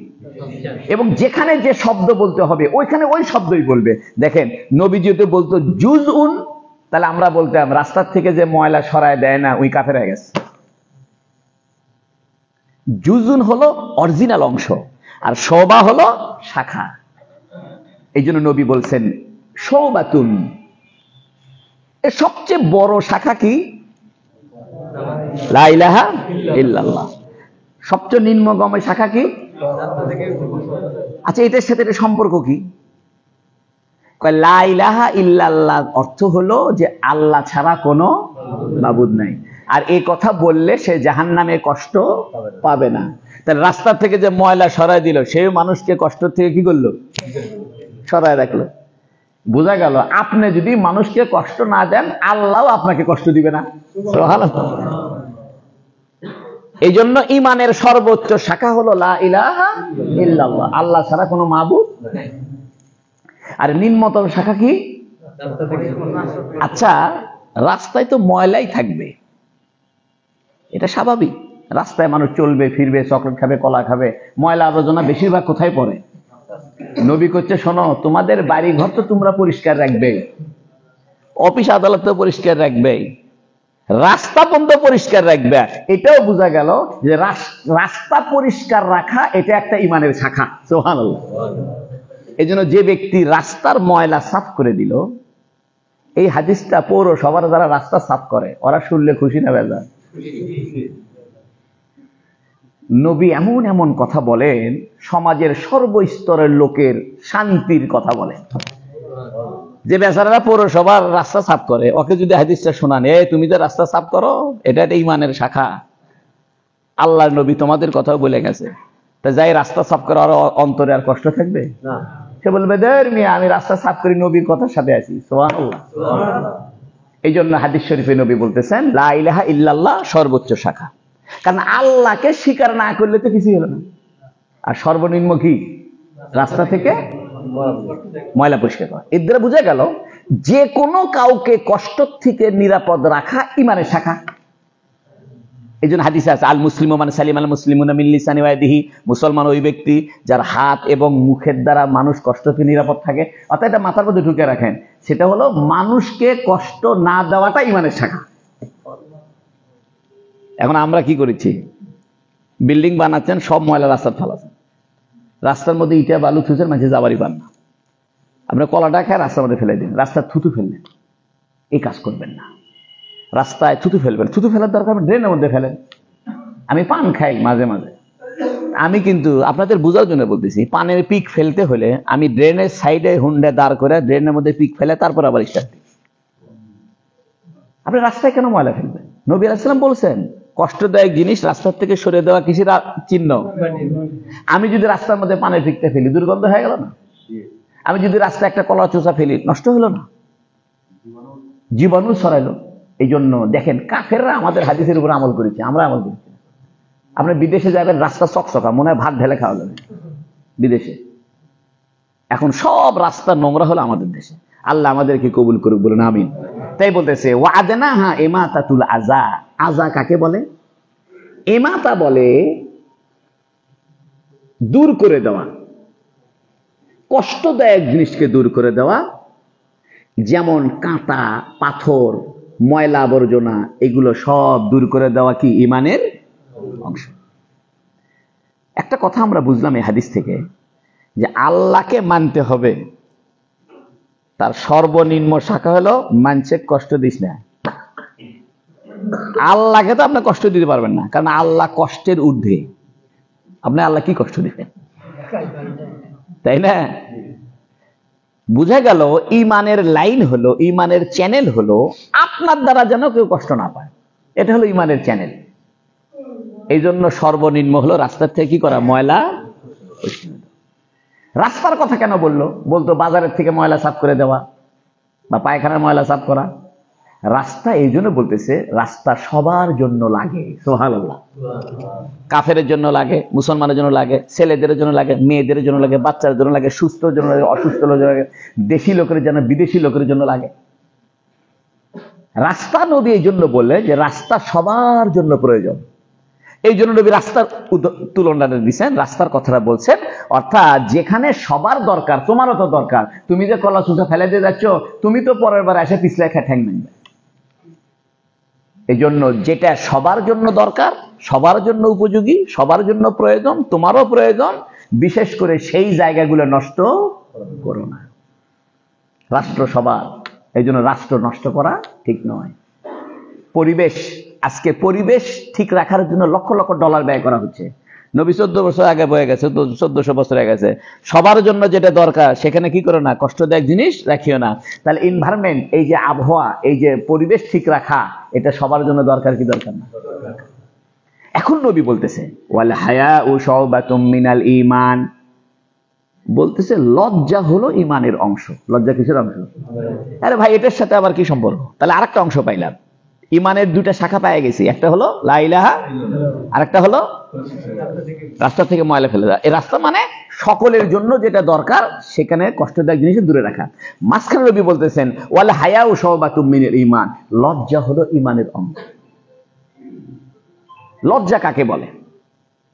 এবং যেখানে যে শব্দ বলতে হবে ওইখানে ওই শব্দই বলবে। দেখেন নবী যদি বলতো জুজউন, তাহলে আমরা বলতাম রাস্তার থেকে যে ময়লা সরায় দেয় না, ওই কাফের হয়ে গেছে। জুজউন হলো অরিজিনাল অংশ, আর শোবা হলো শাখা। এই জন্য নবী বলছেন শোবাতুন। এর সবচেয়ে বড় শাখা কি? লা ইলাহা ইল্লাল্লাহ। সবচেয়ে নিম্নগামী শাখা কি? আচ্ছা, এটার সাথে এটা সম্পর্ক কি? লা ইলাহা ইল্লাল্লাহ অর্থ হলো যে আল্লাহ ছাড়া কোনো মাবুদ নাই, আর এই কথা বললে সে জাহান্নামে কষ্ট পাবে না। তাহলে রাস্তা থেকে যে ময়লা সরাই দিল, সেই মানুষকে কষ্ট থেকে কি করলো? সরাই রাখলো। বোঝা গেল আপনি যদি মানুষকে কষ্ট না দেন, আল্লাহ আপনাকে কষ্ট দিবে না। এই জন্য ইমানের সর্বোচ্চ শাখা হলো লা ইলাহা ইল্লাল্লাহ, আল্লাহ ছাড়া কোনো মাবুদ নাই। আর নিম্নতম শাখা কি? আচ্ছা, রাস্তায় তো ময়লাই থাকবে, এটা স্বাভাবিক। রাস্তায় মানুষ চলবে ফিরবে, চকলেট খাবে, কলা খাবে, ময়লা আবর্জনা বেশিরভাগ কোথায় পড়ে? নবী করছে শোনো, তোমাদের বাড়ি ঘর তো তোমরা পরিষ্কার রাখবে, অফিস আদালত তো পরিষ্কার রাখবে, রাস্তা পর্যন্ত পরিষ্কার রাখবে। এটাও বোঝা গেল যে রাস্তা পরিষ্কার রাখা এটা একটা ইমানের শাখা। সুবহানাল্লাহ। এই জন্য যে ব্যক্তি রাস্তার ময়লা সাফ করে দিল, এই হাদিসটা পৌরসভার যারা রাস্তা সাফ করে ওরা শুনলে খুশি না বেজার? নবী এমন এমন কথা বলেন, সমাজের সর্বস্তরের লোকের শান্তির কথা বলেন। যে বেচারারা পৌরসভার রাস্তা সাফ করে, ওকে যদি হাদিসটা শোনান, তুমি যে রাস্তা সাফ করো, এটা একটা ইমানের শাখা, আল্লাহর নবী তোমাদের কথাও বলে গেছে, তা যাই রাস্তা সাফ করে আর অন্তরে আর কষ্ট থাকবে না। সে বলবে আমি রাস্তা সাফ করি, নবীর কথার সাথে আছি। সুবহানাল্লাহ। এই জন্য হাদিস শরীফে নবী বলতেছেন লা ইলাহা ইল্লাল্লাহ সর্বোচ্চ শাখা, কারণ আল্লাহকে স্বীকার না করলে তো কিছুই হলো না। আর সর্বনিম্ন কি? রাস্তা থেকে ময়লা পরিষ্কার করা। এর দ্বারা বোঝা গেল যে কোনো কাউকে কষ্ট থেকে নিরাপদ রাখা ইমানের শাখা। এই জন্য হাদিসে আছে আল মুসলিম মান সালিম আল মুসলিমুনা মিন লিসানি ওয়া ইয়াদিহি, মুসলমান ওই ব্যক্তি যার হাত এবং মুখের দ্বারা মানুষ কষ্ট থেকে নিরাপদ থাকে। অর্থাৎ এটা মাথার মধ্যে ঢুকে রাখেন, সেটা হলো মানুষকে কষ্ট না দেওয়াটা ইমানের শাখা। এখন আমরা কি করেছি? বিল্ডিং বানাচ্ছেন, সব ময়লা রাস্তার ফেলাচ্ছেন, রাস্তার মধ্যে ইটা বালু থুছেন, মানুষ যাবারই পান না। আপনার কলাটা খায় রাস্তার মধ্যে ফেলে দিন, রাস্তার থুতু ফেললেন, এই কাজ করবেন না। রাস্তায় থুতু ফেলবেন, থুতু ফেলার দরকার ড্রেনের মধ্যে ফেলেন। আমি পান খাই মাঝে মাঝে, আমি কিন্তু আপনাদের বোঝার জন্য বলতেছি, পানের পিক ফেলতে হলে আমি ড্রেনের সাইডে হুন্ডা দাঁড় করে ড্রেনের মধ্যে পিক ফেলে তারপর আবার স্টার্ট দিই। আপনি রাস্তায় কেন ময়লা ফেলবেন? নবী আলাইহিস সালাম বলছেন কষ্টদায়ক জিনিস রাস্তার থেকে সরিয়ে দেওয়া কিসের চিহ্ন? আমি যদি রাস্তার মধ্যে পানের পিকটা ফেলি, দুর্গন্ধ হয়ে গেল না? আমি যদি রাস্তায় একটা কলা চোষা ফেলি, নষ্ট হলো না? জীবাণু ছড়াইলো। এই জন্য দেখেন কাফেররা আমাদের হাদিসের উপর আমল করেছে, আমরা আমল করেছি। আপনি বিদেশে যাবেন, রাস্তা চকচকা, মনে হয় ভাত ঢেলে খাওয়া যাবে বিদেশে। এখন সব রাস্তা নোংরা হলো আমাদের দেশে। আল্লাহ আমাদেরকে কবুল করুক, বলুন আমিন। তাই বলতেছে ওয়াদনাহা ইমাতাতুল আযা। আযা কাকে বলে? ইমাতা বলে দূর করে দেওয়া, কষ্টদায়ক জিনিসকে দূর করে দেওয়া। যেমন কাঁটা, পাথর, ময়লা আবর্জনা, এগুলো সব দূর করে দেওয়া কি ইমানের অংশ। একটা কথা আমরা বুঝলাম এই হাদিস থেকে, যে আল্লাহকে মানতে হবে, তার সর্বনিম্ন শাখা হলো মানুষের কষ্ট দিস না। আল্লাহকে তো আপনি কষ্ট দিতে পারবেন না, কারণ আল্লাহ কষ্টের ঊর্ধ্বে। আপনি আল্লাহ কি কষ্ট দিবেন? তাই না? বুঝা গেল ইমানের লাইন হলো, ইমানের চ্যানেল হলো আপনার দ্বারা যেন কেউ কষ্ট না পায়। এটা হলো ইমানের চ্যানেল। এই জন্য সর্বনিম্ন হলো রাস্তার থেকে কি করা? ময়লা। রাস্তার কথা কেন বললো? বলতো বাজারের থেকে ময়লা সাফ করে দেওয়া বা পায়খানার ময়লা সাফ করা। রাস্তা এই জন্য বলতেছে, রাস্তা সবার জন্য লাগে। সুবহানাল্লাহ। কাফেরের জন্য লাগে, মুসলমানের জন্য লাগে, ছেলেদের জন্য লাগে, মেয়েদের জন্য লাগে, বাচ্চাদের জন্য লাগে, সুস্থর জন্য লাগে, অসুস্থ লোকের জন্য লাগে, দেশি লোকের জন্য, বিদেশি লোকের জন্য লাগে। রাস্তা নবী এই জন্য বললেন যে রাস্তা সবার জন্য প্রয়োজন। এই জন্য নবী রাস্তার তুলনা দিচ্ছেন, রাস্তার কথাটা বলছেন। অর্থাৎ যেখানে সবার দরকার, তোমারও তো দরকার। তুমি যে কলা চুষা ফেলে দিয়ে যাচ্ছ, তুমি তো পরের বার এসে পিছলে খেয়ে ঠ্যাং নেবে। এই জন্য যেটা সবার জন্য দরকার, সবার জন্য উপযোগী, সবার জন্য প্রয়োজন, তোমারও প্রয়োজন, বিশেষ করে সেই জায়গাগুলো নষ্ট করো না। রাষ্ট্র সবার, এই জন্য রাষ্ট্র নষ্ট করা ঠিক নয়। পরিবেশ, আজকে পরিবেশ ঠিক রাখার জন্য লক্ষ লক্ষ ডলার ব্যয় করা হচ্ছে। নবী 14 বছর আগে বয়ে গেছে, 1400 বছর হয়ে গেছে। সবার জন্য যেটা দরকার সেখানে কি করো না? কষ্টদায়ক জিনিস রাখিও না। তাহলে এনভায়রনমেন্ট, এই যে আবহাওয়া, এই যে পরিবেশ ঠিক রাখা, এটা সবার জন্য দরকার কি দরকার না? এখন নবী বলতেছে ওয়াল হায়াউ শুবাতুম মিনাল ঈমান, বলতেছে লজ্জা হলো ঈমানের অংশ। লজ্জা কিসের অংশ? আরে ভাই, এটার সাথে আবার কি সম্পর্ক? তাহলে আরেকটা অংশ পাইলাম। ইমানের দুইটা শাখা পেয়ে গেছি, একটা হলো লা ইলাহা, আর একটা হলো রাস্তা থেকে ময়লা ফেলে দেওয়া। এই রাস্তা মানে সকলের জন্য যেটা দরকার, সেখানে কষ্টদায়ক জিনিস দূরে রাখা। মাঝখানে নবী বলতেছেন ওয়াল হায়াউ শুবাতুম মিনাল ঈমান, লজ্জা হলো ঈমানের অংশ। লজ্জা কাকে বলে?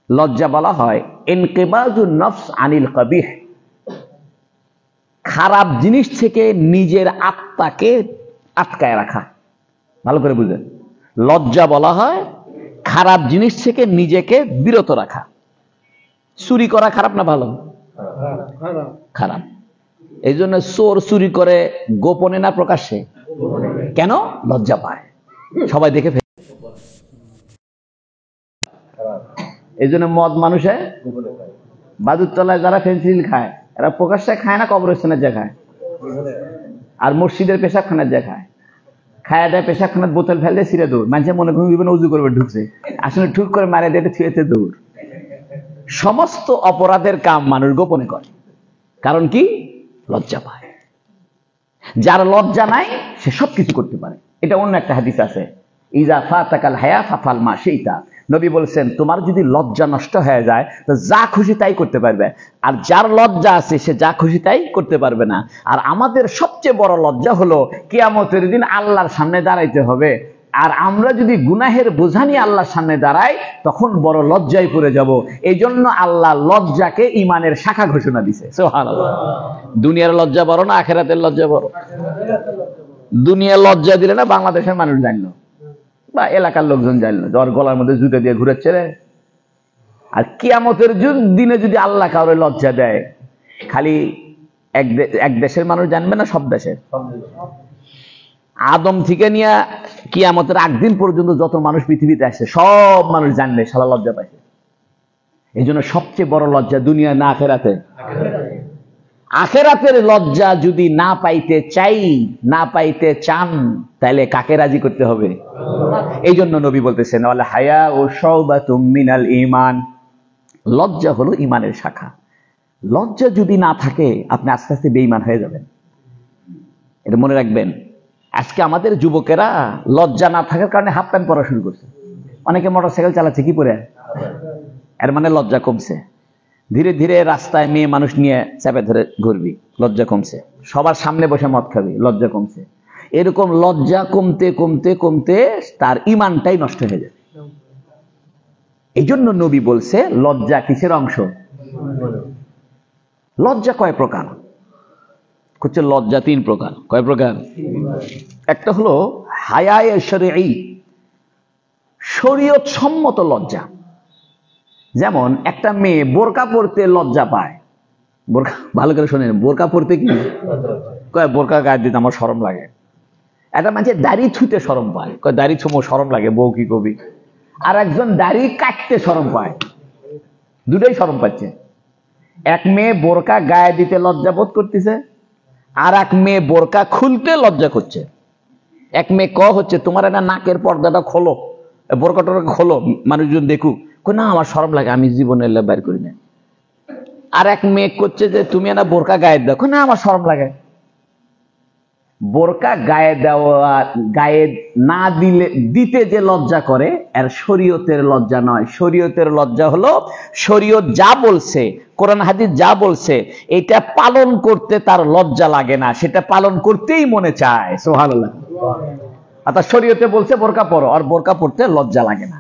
লজ্জা বলা হয় ইনকিবাজুন নফস আনিল কবিহ, খারাপ জিনিস থেকে নিজের আত্মাকে আটকায় রাখা। ভালো করে বুঝেন, লজ্জা বলা হয় খারাপ জিনিস থেকে নিজেকে বিরত রাখা। চুরি করা খারাপ না ভালো? খারাপ। এই জন্য চোর চুরি করে গোপনে না প্রকাশ্যে? কেন? লজ্জা পায়, সবাই দেখে ফেলে। এই জন্য মদ মানুষে বাদুর তলায় যারা ফেন্সিল খায়, এরা প্রকাশ্যে খায় না কবরস্থানে যে খায়? আর মসজিদের পেশাবখানার যায় খায়, খায়া দেয় পেশাবখানার বোতল ফেলে ছিঁড়ে দৌড়, মানুষের মনে করেন জীবনে উজু করবে ঢুকছে, আসলে ঠুক করে মারে দিয়ে ছুঁয়েতে দৌড়। সমস্ত অপরাধের কাম মানুষ গোপনে করে, কারণ কি? লজ্জা পায়। যার লজ্জা নাই সে সবকিছু করতে পারে। এটা অন্য একটা হাদিস আছে, ইজা ফাতাকাল হায়া ফাফাল মা সেইতা। নবী বলছেন তোমার যদি লজ্জা নষ্ট হয়ে যায় তো যা খুশি তাই করতে পারবে, আর যার লজ্জা আছে সে যা খুশি তাই করতে পারবে না। আর আমাদের সবচেয়ে বড় লজ্জা হলো কিয়ামতের দিন আল্লাহর সামনে দাঁড়াইতে হবে, আর আমরা যদি গুনাহের বোঝা নিয়ে আল্লাহর সামনে দাঁড়াই তখন বড় লজ্জায় পড়ে যাব। এই জন্য আল্লাহ লজ্জাকে ইমানের শাখা ঘোষণা দিছে। সুবহানাল্লাহ। দুনিয়ার লজ্জা বড় না আখিরাতের লজ্জা বড়? দুনিয়ার লজ্জা দিলে না বাংলাদেশের মানুষ জানলো বা এলাকার লোকজন জানলো, জ্বর গলার মধ্যে জুতো দিয়ে ঘুরেছে রে। আর কিয়ামতের দিনে যদি আল্লাহ কাউরে লজ্জা দেয়, খালি এক দেশের মানুষ জানবে না, সব দেশের। আদম থেকে নিয়ে কিয়ামতের একদিন পর্যন্ত যত মানুষ পৃথিবীতে আসছে সব মানুষ জানবে শালা লজ্জা পাইছে। এই জন্য সবচেয়ে বড় লজ্জা দুনিয়া না আখেরাতে? আখেরাতের লজ্জা যদি না পাইতে চাই, না পাইতে চান, তাহলে কাকে রাজি করতে হবে? এই জন্য নবী বলতেছেন ওয়াল হায়া ও শাওবাতুম মিনাল ঈমান, লজ্জা হলো ঈমানের শাখা। লজ্জা যদি না থাকে আপনি আস্তে আস্তে বেঈমান হয়ে যাবেন, এটা মনে রাখবেন। আজকে আমাদের যুবকেরা লজ্জা না থাকার কারণে হাফ প্যান্ট পরা শুরু করছে। অনেকে মোটরসাইকেল চালাচ্ছে কি পরে, এর মানে লজ্জা কমছে। ধীরে ধীরে রাস্তায় মেয়ে মানুষ নিয়ে চাপে ধরে ঘুরবি, লজ্জা কমছে। সবার সামনে বসে মদ খাবি, লজ্জা কমছে। এরকম লজ্জা কমতে কমতে কমতে তার ঈমানটাই নষ্ট হয়ে যাবে। এই জন্য নবী বলছে লজ্জা কিসের অংশ? লজ্জা কয় প্রকার? হচ্ছে লজ্জা 3 প্রকার। কয় প্রকার? একটা হলো হায়ায়ে শরঈ, শরীয়ত সম্মত লজ্জা। যেমন একটা মেয়ে বোরকা পরতে লজ্জা পায়। বোরকা, ভালো করে শোনেন, বোরকা পরতে কি কয়? বোরকা গায়ে দিতে আমার শরম লাগে। একটা মানুষের দাড়ি ছুঁতে শরম পায়, কয় দাড়ি ছুঁমো শরম লাগে, বউ কি কবি। আর একজন দাড়ি কাটতে শরম পায়, দুটোই শরম পাচ্ছে। এক মেয়ে বোরকা গায়ে দিতে লজ্জা বোধ করতেছে, আর এক মেয়ে বোরকা খুলতে লজ্জা করছে। এক মেয়ে হচ্ছে তোমার না নাকের পর্দাটা খোলো, বোরকাটা খোলো, মানুষজন দেখুক। না আমার শরম লাগে, আমি জীবনে বের করি না। আর এক মেয়ে করছে যে তুমি না বোরকা গায়ে দাও, না আমার শরম লাগে। বোরকা গায়ে দেওয়া, গায়ে না দিতে যে লজ্জা করে এর শরীয়তের লজ্জা নয়। শরীয়তের লজ্জা হলো শরীয়ত যা বলছে, কোরআন হাদিস যা বলছে, এটা পালন করতে তার লজ্জা লাগে না, সেটা পালন করতেই মনে চায়। সুবহানাল্লাহ। অর্থাৎ শরীয়তে বলছে বোরকা পরো, আর বোরকা পরতে লজ্জা লাগে না।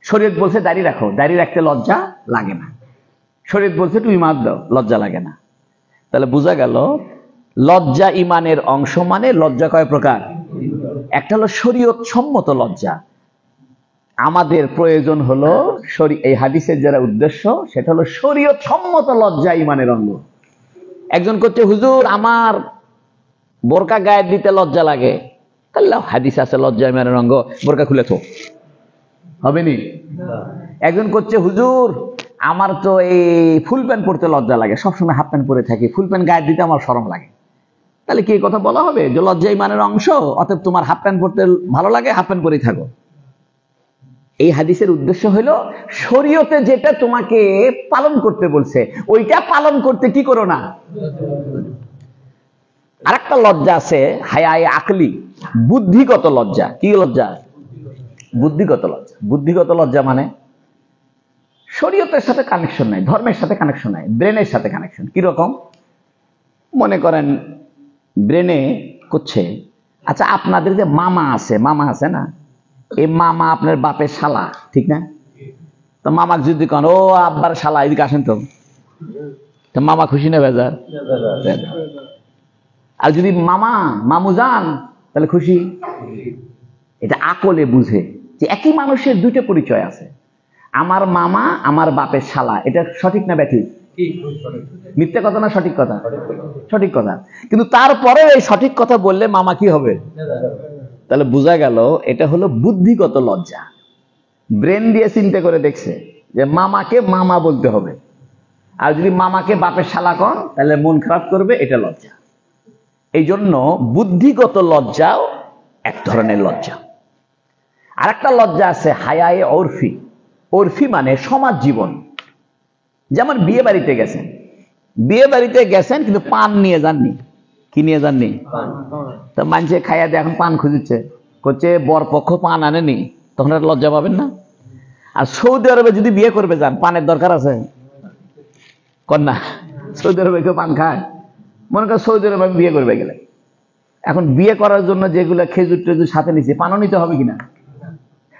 শরীয়ত বলছে দাড়ি রাখো, দাড়ি রাখতে লজ্জা লাগে না। শরীয়ত বলছে তুমি মাপ দাও, লজ্জা লাগে না। তাহলে বোঝা গেল লজ্জা ঈমানের অংশ। মানে লজ্জা কয় প্রকার? একটা হলো শরীয়ত সম্মত লজ্জা। আমাদের প্রয়োজন হলো এই হাদিসের যারা উদ্দেশ্য সেটা হলো শরীয়ত সম্মত লজ্জা ঈমানের অঙ্গ। একজন করছে হুজুর আমার বোরকা গায়ে দিতে লজ্জা লাগে, আল্লাহ হাদিস আছে লজ্জা ঈমানের অঙ্গ, বোরকা খুলে তো হবে নি। একজন করছে হুজুর আমার তো এই ফুল প্যান্ট পরতে লজ্জা লাগে, সবসময় হাফ প্যান্ট পরে থাকি, ফুল প্যান্ট গায়ে দিতে আমার শরম লাগে। তাহলে কি কথা বলা হবে যে লজ্জা ঈমানের অংশ, অতএব তোমার হাফ প্যান্ট পরতে ভালো লাগে, হাফ প্যান্ট পরেই থাকো। এই হাদিসের উদ্দেশ্য হলো শরীয়তে যেটা তোমাকে পালন করতে বলছে ওইটা পালন করতে কি করো না। আরেকটা লজ্জা আছে হায়ায়ে আকলি, বুদ্ধিগত লজ্জা। কি লজ্জা? বুদ্ধিগত লজ্জা। বুদ্ধিগত লজ্জা মানে শরীয়তের সাথে কানেকশন নাই, ধর্মের সাথে কানেকশন নাই, ব্রেনের সাথে কানেকশন। কিরকম? মনে করেন ব্রেনে করছে, আচ্ছা আপনাদের যে মামা আছে না, এই মামা আপনার বাপের শালা, ঠিক না? তো মামাকে যদি কন ও আব্বার শালা এদিকে আসেন তো মামা খুশি না বেজার? আর যদি মামু যান তাহলে খুশি। এটা আকলে বুঝে যে একই মানুষের দুইটা পরিচয় আছে। আমার মামা আমার বাপের শালা, এটা সঠিক না ব্যাঠিক? মিথ্যা কথা না সঠিক কথা? সঠিক কথা। কিন্তু তারপরে এই সঠিক কথা বললে মামা কি হবে? তাহলে বোঝা গেল এটা হলো বুদ্ধিগত লজ্জা। ব্রেন দিয়ে চিন্তা করে দেখছে যে মামাকে মামা বলতে হবে, আর যদি মামাকে বাপের শালা কন তাহলে মন খারাপ করবে, এটা লজ্জা। এই জন্য বুদ্ধিগত লজ্জাও এক ধরনের লজ্জা। আর একটা লজ্জা আছে হায়ায়ে ওরফি। ওরফি মানে সমাজ জীবন। যেমন বিয়ে বাড়িতে গেছেন কিন্তু পান নিয়ে যাননি। কি নিয়ে যাননি? তো মানুষে খাইয়া দিয়ে এখন পান খুঁজছে, করছে বরপক্ষ পান আনেনি, তখন আর লজ্জা পাবেন না? আর সৌদি আরবে যদি বিয়ে করবে যান, পানের দরকার আছে? কন্যা সৌদি আরবে কেউ পান খায়? মনে করেন সৌদি আরবে আমি বিয়ে করবে গেলে, এখন বিয়ে করার জন্য যেগুলো খেজুর টেজুর সাথে নিচ্ছে, পানও নিতে হবে কিনা?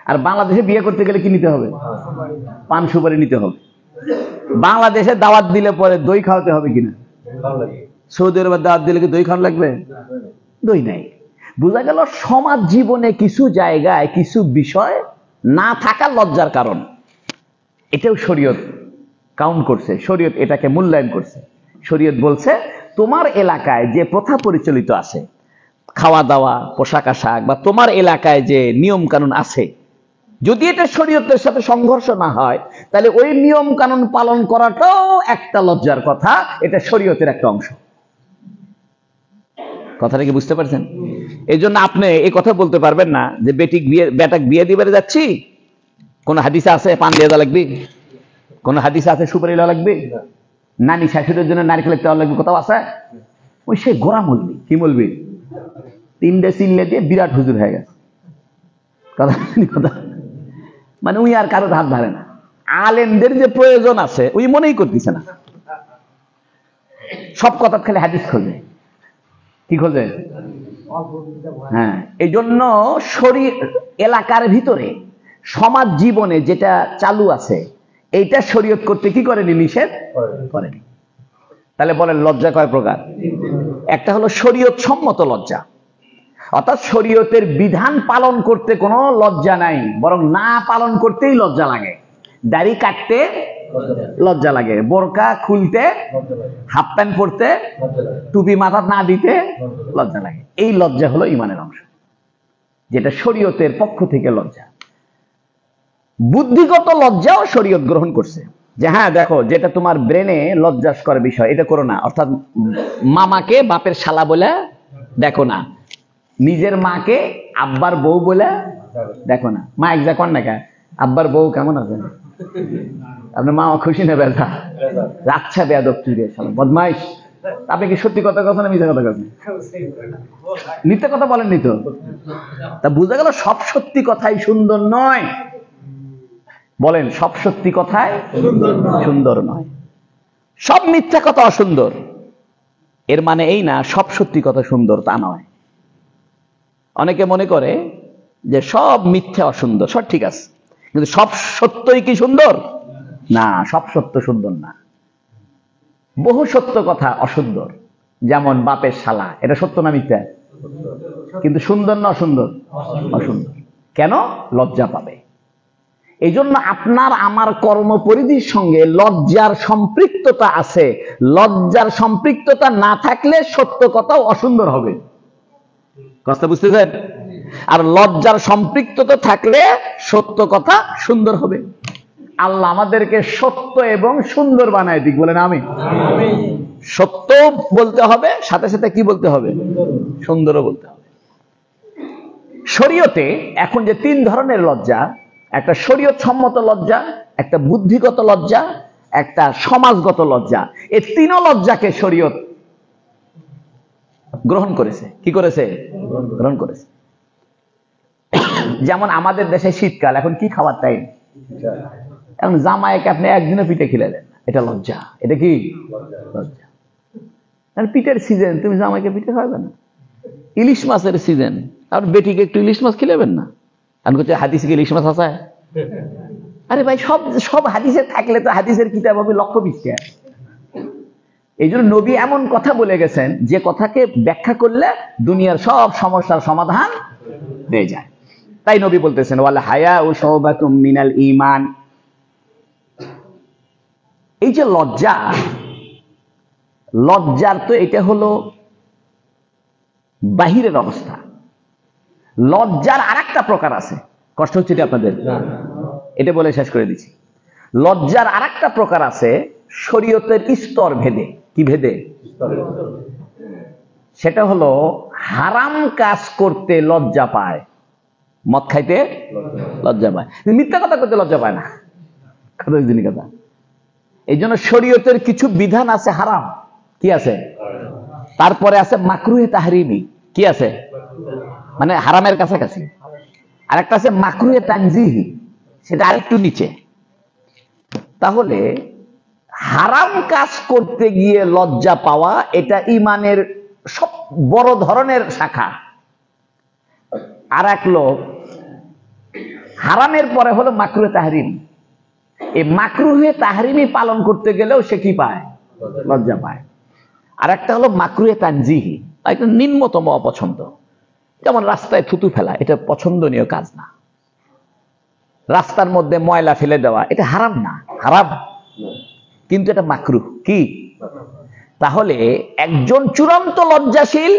আর বাংলাদেশে বিয়ে করতে গেলে কি নিতে হবে? পান সুপারি নিতে হবে। বাংলাদেশে দাওয়াত দিলে পরে দই খাওয়াতে হবে কিনা? সৌদি আরবে দাওয়াত দিলে কি দই খাওয়ানো লাগবে? দই নাই। বোঝা গেল সমাজ জীবনে কিছু জায়গায় কিছু বিষয় না থাকা লজ্জার কারণ। এটাও শরীয়ত কাউন্ট করছে, শরীয়ত এটাকে মূল্যায়ন করছে। শরীয়ত বলছে তোমার এলাকায় যে প্রথা পরিচালিত আছে, খাওয়া দাওয়া, পোশাক আশাক, বা তোমার এলাকায় যে নিয়ম কানুন আছে, যদি এটা শরীয়তের সাথে সংঘর্ষ না হয়, তাহলে ওই নিয়ম কানুন পালন করাটাও একটা লজ্জার কথা। এটা শরীয়তের একটা অংশ। কথাটা কি বুঝতে পারছেন? এই জন্য আপনি এই কথা বলতে পারবেন না যে বেটাক বিয়ে দিবারে যাচ্ছি, কোন হাদিসে আছে পান দিয়ে দেওয়া লাগবে? কোন হাদিসে আছে সুপারি দেওয়া লাগবে? নানি শাশুড়ের জন্য নারকেল দেওয়া লাগবে? কোথাও আছে? ওই সে গোড়া মলবি। কি বলবি? 3 চিনলে দিয়ে বিরাট হুজুর হয়ে গেছে। কথা মানে উই আর কারো হাত ধরে না। আলেমদের যে প্রয়োজন আছে ওই মনেই করতেছে না। সব কথা খালি হাদিস খোঁজে। কি খোঁজে? হ্যাঁ। এই জন্য এলাকার ভিতরে সমাজ জীবনে যেটা চালু আছে, এইটা শরীয়ত করতে কি করেনি? নিষেধ করেনি। তাহলে বলেন লজ্জা কয় প্রকার? একটা হলো শরীয়ত সম্মত লজ্জা, অর্থাৎ শরীয়তের বিধান পালন করতে কোনো লজ্জা নাই, বরং না পালন করতেই লজ্জা লাগে। দাড়ি কাটতে লজ্জা লাগে, বোরকা খুলতে, হাফ প্যান্ট পরতে, টুপি মাথা না দিতে লজ্জা লাগে। এই লজ্জা হলো ইমানের অংশ, যেটা শরীয়তের পক্ষ থেকে লজ্জা। বুদ্ধিগত লজ্জাও শরীয়ত গ্রহণ করছে, যে হ্যাঁ দেখো, যেটা তোমার ব্রেনে লজ্জাস্কর বিষয় এটা করো না। অর্থাৎ মামাকে বাপের শালা বলে দেখো না, নিজের মাকে আব্বার বউ বলে দেখো না। মা এক যা কর না, আব্বার বউ কেমন আছে? আপনার মা খুশি নেবে? আচ্ছা বেয়াদব তুই রে শালা বদমাইশ। আপনি কি সত্যি কথা কথা না মিথ্যা কথা কথা? মিথ্যা কথা বলেননি তো? তা বোঝা গেল সব সত্যি কথাই সুন্দর নয়। বলেন, সব সত্যি কথাই সুন্দর নয়। সব মিথ্যা কথা অসুন্দর। এর মানে এই না সব সত্যি কথা সুন্দর, তা নয়। অনেকে মনে করে যে সব মিথ্যা অসুন্দর, সব ঠিক আছে, কিন্তু সব সত্যই কি সুন্দর? না, সব সত্য সুন্দর না। বহু সত্য কথা অসুন্দর। যেমন বাপের শালা, এটা সত্য না মিথ্যা? কিন্তু সুন্দর না অসুন্দর? অসুন্দর। কেন? লজ্জা পাবে। এই জন্য আপনার আমার কর্মপরিধির সঙ্গে লজ্জার সম্পৃক্ততা আছে। লজ্জার সম্পৃক্ততা না থাকলে সত্য কথাও অসুন্দর হবে। কথা বুঝতেছেন? আর লজ্জার সম্পৃক্ততা থাকলে সত্য কথা সুন্দর হবে। আল্লাহ আমাদেরকে সত্য এবং সুন্দর বানায় দিক, বলেন আমিন। সত্য বলতে হবে, সাথে সাথে কি বলতে হবে? সুন্দরও বলতে হবে। শরীয়তে এখন যে 3 ধরনের লজ্জা, একটা শরীয়ত সম্মত লজ্জা, একটা বুদ্ধিগত লজ্জা, একটা সমাজগত লজ্জা, এই 3 লজ্জাকে শরীয়ত গ্রহণ করেছে। কি করেছে? গ্রহণ করেছে। যেমন আমাদের দেশে শীতকাল, এখন কি খাবার টাইম? এখন জামাইকে আপনি একদিনও পিঠে খেলে দেন, এটা লজ্জা। এটা কি লজ্জা? পিঠের সিজন, তুমি জামাইকে পিঠে খাওয়াবে না। ইলিশ মাছের সিজন, আর বেটিকে একটু ইলিশ মাছ খেলেবেন না? আমি বলছি হাদিসে কি ইলিশ মাছ আছে? আরে ভাই, সব সব হাদিসে থাকলে তো হাদিসের কিতাব হবে 120টা। এই জন্য নবী এমন কথা বলে গেছেন যে কথাকে ব্যাখ্যা করলে দুনিয়ার সব সমস্যার সমাধান হয়ে যায়। তাই নবী বলতেছেন ওয়াল হায়াউ শুবাতুম মিনাল ঈমান। এই যে লজ্জা, লজ্জার তো এটা হলো বাহিরের অবস্থা। লজ্জার আরেকটা প্রকার আছে। কষ্ট হচ্ছে এটা আপনাদের? এটা বলে শেষ করে দিচ্ছি। লজ্জার আরেকটা প্রকার আছে শরীয়তের স্তর ভেদে। কি ভেদে? সেটা হলো হারাম কাজ করতে লজ্জা পায়, মদ খাইতে লজ্জা পায়, মিথ্যা কথা করতে লজ্জা পায় না। কথা এই জন্য শরীয়তের কিছু বিধান আছে হারাম, কি আছে, তারপরে আছে মাকরুহে তাহরিমি, কি আছে, মানে হারামের কাছাকাছি, আর একটা আছে মাকরুহে তানজিহি, সেটা আরেকটু নিচে। তাহলে হারাম কাজ করতে গিয়ে লজ্জা পাওয়া এটা ঈমানের সব বড় ধরনের শাখা। আর এক লোক হারামের পরে হলো মাকরুহে তাহরিম, এই মাকরুহে তাহরিমি পালন করতে গেলেও সে কি পায়, লজ্জা পায়। আর একটা হলো মাকরুহে তানজিহি, এটা নিম্নতম অপছন্দ। যেমন রাস্তায় থুতু ফেলা, এটা পছন্দনীয় কাজ না। রাস্তার মধ্যে ময়লা ফেলে দেওয়া, এটা হারাম না, হারাম কিন্তু এটা মাকরুহ, কি। তাহলে একজন চূড়ান্ত লজ্জাশীল,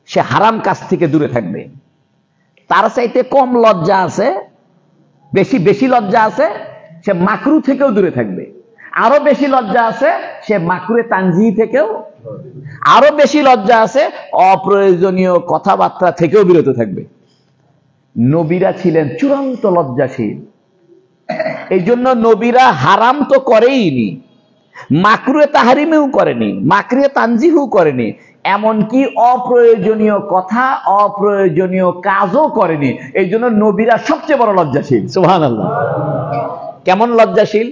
সে হারাম কাজ থেকে দূরে থাকবে। তার চাইতে কম লজ্জা আছে, বেশি লজ্জা আছে, সে মাকরু থেকেও দূরে থাকবে। আরো বেশি লজ্জা আছে, সে মাকরুহে তানজিহি থেকেও, আরো বেশি লজ্জা আছে, অপ্রয়োজনীয় কথাবার্তা থেকেও বিরত থাকবে। নবীরা ছিলেন চূড়ান্ত লজ্জাশীল, এই জন্য নবীরা হারাম তো করেইনি, মাকরুহে তাহরিমেও করেনি, মাকরুহে তানজিহও করেনি, এমনকি অপ্রয়োজনীয় কথা, অপ্রয়োজনীয় কাজও করেনি। এই জন্য নবীরা সবচেয়ে বড় লজ্জাশীল। সুবহানাল্লাহ। কেমন লজ্জাশীল?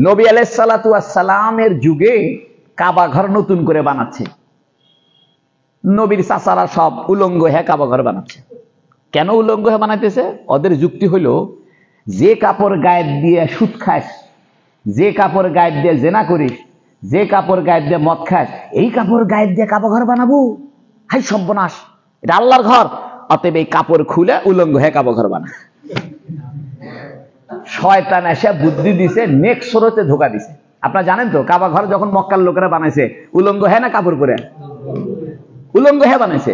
নবী আলাইহিস সালাতু ওয়াস সালামের যুগে কাবা ঘর নতুন করে বানাচ্ছে, নবীর চাচারা সব উলঙ্গ হয়ে কাবা ঘর বানাচ্ছে। কেন উলঙ্গ হয়ে বানাইতেছে? ওদের যুক্তি হলো, যে কাপড় গায়ে দিয়ে সুদ খাস, যে কাপড় গায়ে দিয়ে জেনা করিস, যে কাপড় গায়ে দিয়ে মদ খাস, এই কাপড় গায়ে দিয়ে কাবা ঘর বানাবো, হাই সর্বনাশ, এটা আল্লাহর ঘর, অতএব এই কাপড় খুলে উলঙ্গ হয়ে কাবা ঘর বানা। শয়তান এসে বুদ্ধি দিছে, নেক্সট স্রোতে ধোকা দিছে। আপনারা জানেন তো, কাবা ঘর যখন মক্কার লোকেরা বানাইছে, উলঙ্গ হ্যাঁ না কাপড় পরে? উলঙ্গ হ্যাঁ বানাইছে।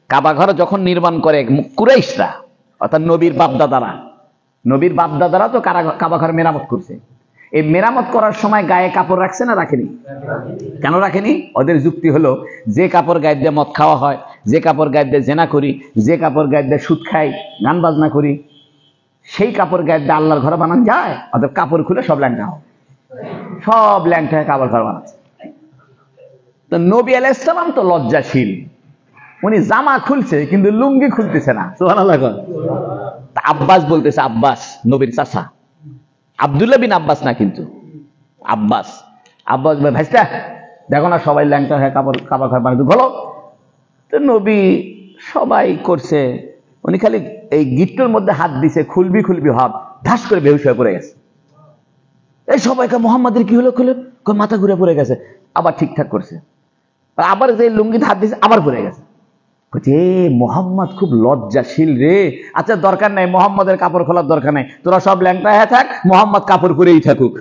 কাবা ঘর যখন নির্মাণ করে কুরাইশরা, অর্থাৎ নবীর বাপদাদারা তো কাবা ঘর মেরামত করছে। এই মেরামত করার সময় গায়ে কাপড় রাখছে না রাখেনি? কেন রাখেনি? ওদের যুক্তি হলো, যে কাপড় গায়ে দিয়ে মদ খাওয়া হয়, যে কাপড় গায়ে দিয়ে জেনা করি, যে কাপড় গায়ে দিয়ে সুদ খাই, গান বাজনা করি, সেই কাপড় গায়ে দিয়ে আল্লাহর ঘর বানান যায়, অর্থাৎ কাপড় খুলে সব ল্যাংটা হয়, সব ল্যাংটা হয়ে কাবার ঘর বানাচ্ছে। তো নবী আলাইহিস সালাম তো লজ্জাশীল, উনি জামা খুলছে কিন্তু লুঙ্গি খুলতেছে না। সুবহানাল্লাহ। আব্বাস বলতেছে, আব্বাস নবীর চাচা, আব্দুল্লাহ বিন আব্বাস না কিন্তু আব্বাস ভাইস্তা, দেখো না সবাই ল্যাংটা হয়ে কাবা ঘর বানাতে বলো। তো নবী সবাই করছে, উনি খালি এই গিট্টোর মধ্যে হাত দিছে, খুলবি ভাব, ধাস করে বেহুশ হয়ে পড়ে গেছে। এই সবাইকে মোহাম্মদের কি হলো, খুলে মাথা ঘুরে পড়ে গেছে, আবার ঠিকঠাক করছে, আবার যে লুঙ্গিতে হাত দিছে আবার পড়ে গেছে। মোহাম্মদ খুব লজ্জাশীল রে, আচ্ছা দরকার নাই, মোহাম্মদের কাপড় খোলার দরকার নাই, তোরা সব ল্যাংটা হয়ে থাক, মোহাম্মদ কাপড় পরেই থাকুক।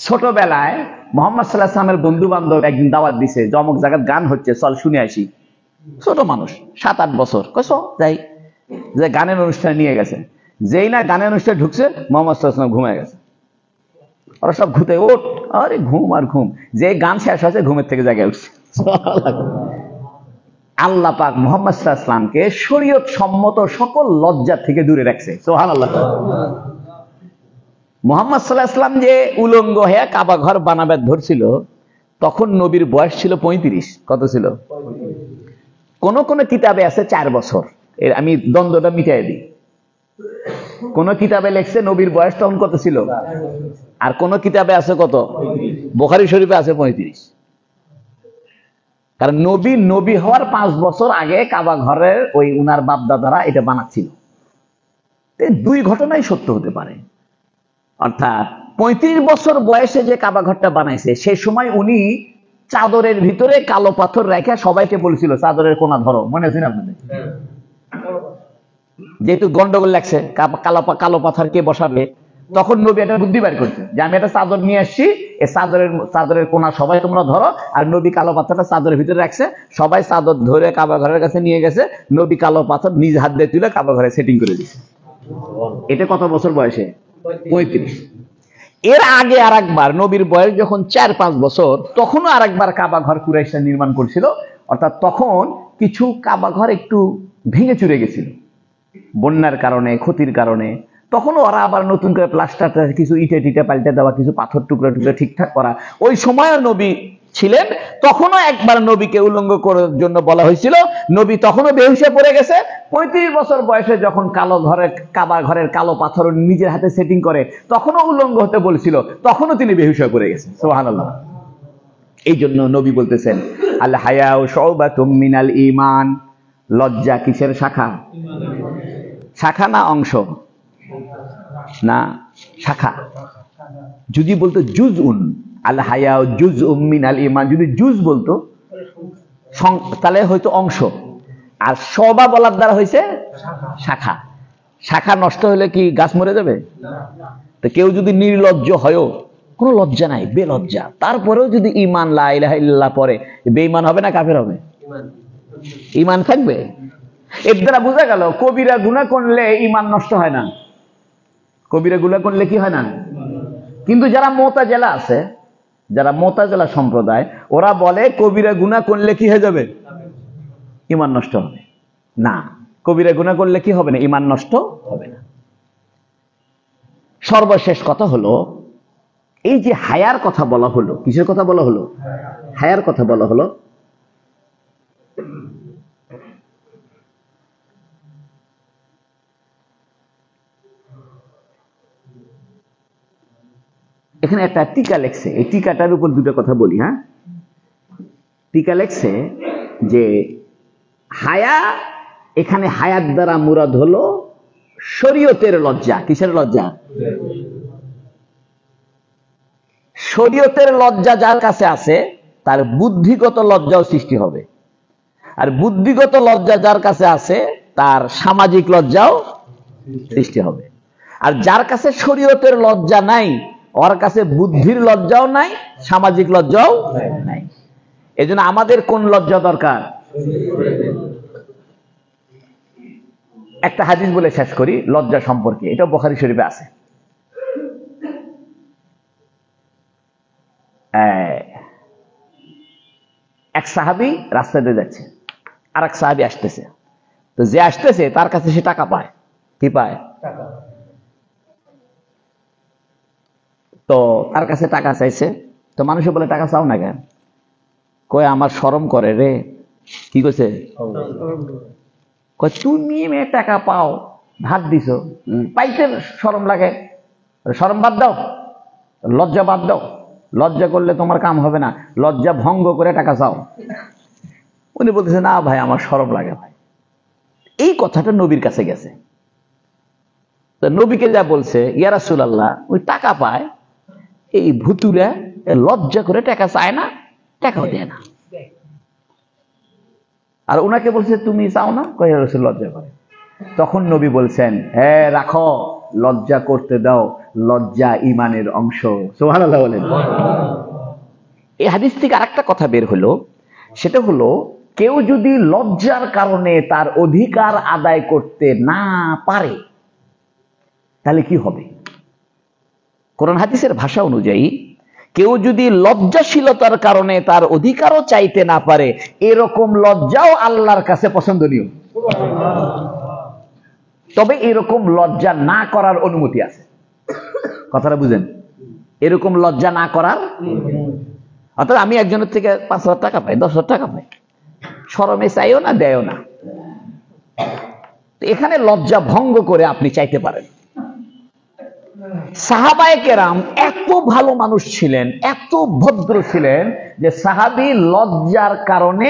ছোটবেলায় মোহাম্মদ সাল্লাল্লাহু আলাইহি ওয়াসাল্লামের বন্ধু বান্ধব একদিন দাওয়াত দিছে, অমুক জায়গায় গান হচ্ছে, চল শুনে আসি। ছোট মানুষ, 7-8 বছর, কইছ যাই, যে গানের অনুষ্ঠানে নিয়ে গেছে। যেই না গানের অনুষ্ঠানে ঢুকছে, মোহাম্মদ সাল্লাল্লাহু আলাইহি ওয়াসাল্লাম ঘুমায় গেছে। ওরা সব ঘুতে ওঠ, আরে ঘুম আর ঘুম, যে গান শেষ হয়েছে ঘুমের থেকে জায়গায় উঠছে। আল্লাহ পাক মুহাম্মদ সাল্লাল্লাহু আলাইহি ওয়াসাল্লামকে শরীয়ত সম্মত সকল লজ্জা থেকে দূরে রাখছে। সুবহানাল্লাহ। মুহাম্মদ সাল্লাল্লাহু আলাইহি ওয়াসাল্লাম যে উলঙ্গ হয়ে কাবা ঘর বানাবে ধরছিল, তখন নবীর বয়স ছিল 35। কত ছিল? কোন কোন কিতাবে আছে 4 বছর। আমি দ্বন্দ্বটা মিটাই দিই। কোন কিতাবে লেখছে নবীর বয়স তখন কত ছিল, আর কোন কিতাবে আছে কত, বুখারী শরীফে আছে 35। কারণ নবী হওয়ার 5 বছর আগে কাবা ঘরের ওই উনার বাপ দাদারা এটা বানাচ্ছিল। 2 ঘটনাই সত্য হতে পারে। অর্থাৎ 35 বছর বয়সে যে কাবা ঘরটা বানাইছে, সেই সময় উনি চাদরের ভিতরে কালো পাথর রেখে সবাইকে বলেছিল চাদরের কোনা ধরো, মনে আছে না আপনাদের? যেহেতু গন্ডগোল লাগছে, কালো পাথর কে বসাবে, তখন নবী একটা বুদ্ধি বের করছে যে আমি একটা চাদর নিয়ে আসছি, এই চাদরের কোনা সবাই তোমরা ধরো। আর নবী কালো পাথরটা চাদরের ভিতরে রাখছে, সবাই চাদর ধরে কাবা ঘরের কাছে নিয়ে গেছে, নবী কালো পাথর নিজ হাত দিয়ে তুলে কাবা ঘরে সেটিং করে দিচ্ছে। এটা কত বছর বয়সে? 35। এর আগে আর একবার নবীর বয়স যখন 4-5 বছর, তখনও আর একবার কাবা ঘর কুরাইশরা নির্মাণ করছিল। অর্থাৎ তখন কিছু কাবা ঘর একটু ভেঙে চুরে গেছিল বন্যার কারণে, ক্ষতির কারণে। তখনও ওরা আবার নতুন করে প্লাস্টার, কিছু ইটে টিটে পাল্টে দেওয়া, কিছু পাথর টুকরা টুকরা ঠিকঠাক করা। ওই সময়ও নবী ছিলেন। তখনও একবার নবীকে উলঙ্গ করার জন্য বলা হয়েছিল। নবী তখনও বেহুশে পড়ে গেছে। 35 বছর বয়সে যখন কাবা ঘরের কালো পাথর নিজের হাতে সেটিং করে, তখনও উলঙ্গ হতে বলছিল, তখনও তিনি বেহুশ হয়ে পড়ে গেছেন। সুবহানাল্লাহ। এই জন্য নবী বলতেছেন, আল হায়াউ শুবাতুম মিনাল ঈমান। লজ্জা কিসের শাখা? শাখা না অংশ? না, শাখা। যদি বলতো জুজউন, আল হায়াউ জুজউম মিনাল ঈমান, যদি জুজ বলতো তাহলে হয়তো অংশ। আর শোভা বলার দ্বারা হয়েছে শাখা। শাখা নষ্ট হলে কি গাছ মরে যাবে? তো কেউ যদি নির্লজ্জ হয়ও, কোনো লজ্জা নাই, বেলজ্জা, তারপরেও যদি ঈমান লা ইলাহা ইল্লাল্লাহ পড়ে, বেঈমান হবে না কাফের হবে? ঈমান থাকবে। এর দ্বারা বোঝা গেল কবিরা গুনাহ করলে ঈমান নষ্ট হয় না। কবিরা গুনাহ করলে কি হয় না? কিন্তু যারা মুতাজিলা আছে, যারা মুতাজিলা সম্প্রদায়, ওরা বলে কবিরা গুনাহ করলে কি হয়ে যাবে? ঈমান নষ্ট হবে না। কবিরা গুনাহ করলে কি হবে না? ঈমান নষ্ট হবে না। সর্বশেষ কথা হলো, এই যে হায়ার কথা বলা হলো, কিসের কথা বলা হলো? হায়ার কথা বলা হলো। এখানে একটা টিকা লেখছে, এই টিকাটার উপর দুটো কথা বলি। হ্যাঁ, টিকা লেখছে যে হায়া, এখানে হায়াত দ্বারা মুরাদ হলো শরীয়তের লজ্জা। কিসের লজ্জা? শরীয়তের লজ্জা যার কাছে আছে, তার বুদ্ধিগত লজ্জাও সৃষ্টি হবে। আর বুদ্ধিগত লজ্জা যার কাছে আছে, তার সামাজিক লজ্জাও সৃষ্টি হবে। আর যার কাছে শরীয়তের লজ্জা নাই, ওর কাছে বুদ্ধির লজ্জাও নাই, সামাজিক লজ্জাও নাই। এজন্য আমাদের কোন লজ্জা দরকার? একটা হাদিস বলে শেষ করি লজ্জা সম্পর্কে, এটা বুখারী শরীফে আছে। এক সাহাবী রাস্তা দিয়ে যাচ্ছে, আর এক সাহাবী আসতেছে। তো যে আসতেছে তার কাছে সে টাকা পায়। কি পায়? তো তার কাছে টাকা চাইছে। তো মানুষে বলে, টাকা চাও না কেন? কয়, আমার শরম করে রে। কি কইছে? কয়, তুমি টাকা পাও, ধার দিছো, পাইতে শরম লাগে। শরম বাদ দাও, লজ্জা বাদ দাও। লজ্জা করলে তোমার কাম হবে না, লজ্জা ভঙ্গ করে টাকা চাও। উনি বলতেছে, না ভাই, আমার শরম লাগে ভাই। এই কথাটা নবীর কাছে গেছে। তো নবীকে যা বলছে, ইয়া রাসূলুল্লাহ, ওই টাকা পায়, এই ভুতুরা লজ্জা করে টাকা চায় না, টাকাও দেয় না। আর ওনাকে বলছে, তুমি চাও না? কয়, ইয়া রাসূল, লজ্জা করে। তখন নবী বলছেন, হ্যাঁ রাখো, লজ্জা করতে দাও, লজ্জা ঈমানের অংশ। সুবহানাল্লাহ বলেন। এই হাদিস থেকে আরেকটা কথা বের হলো, সেটা হলো, কেউ যদি লজ্জার কারণে তার অধিকার আদায় করতে না পারে, তাহলে কি হবে? কোরআন হাদিসের ভাষা অনুযায়ী, কেউ যদি লজ্জাশীলতার কারণে তার অধিকারও চাইতে না পারে, এরকম লজ্জাও আল্লাহর কাছে পছন্দনীয়। তবে এরকম লজ্জা না করার অনুমতি আছে। কথাটা বুঝেন? এরকম লজ্জা না করার, অর্থাৎ আমি একজনের থেকে 5,000 টাকা পাই, 10,000 টাকা পাই, শরমে চাইও না, দেয়ও না। এখানে লজ্জা ভঙ্গ করে আপনি চাইতে পারেন। সাহাবায়ে কেরাম এত ভালো মানুষ ছিলেন, এত ভদ্র ছিলেন, যে সাহাবী লজ্জার কারণে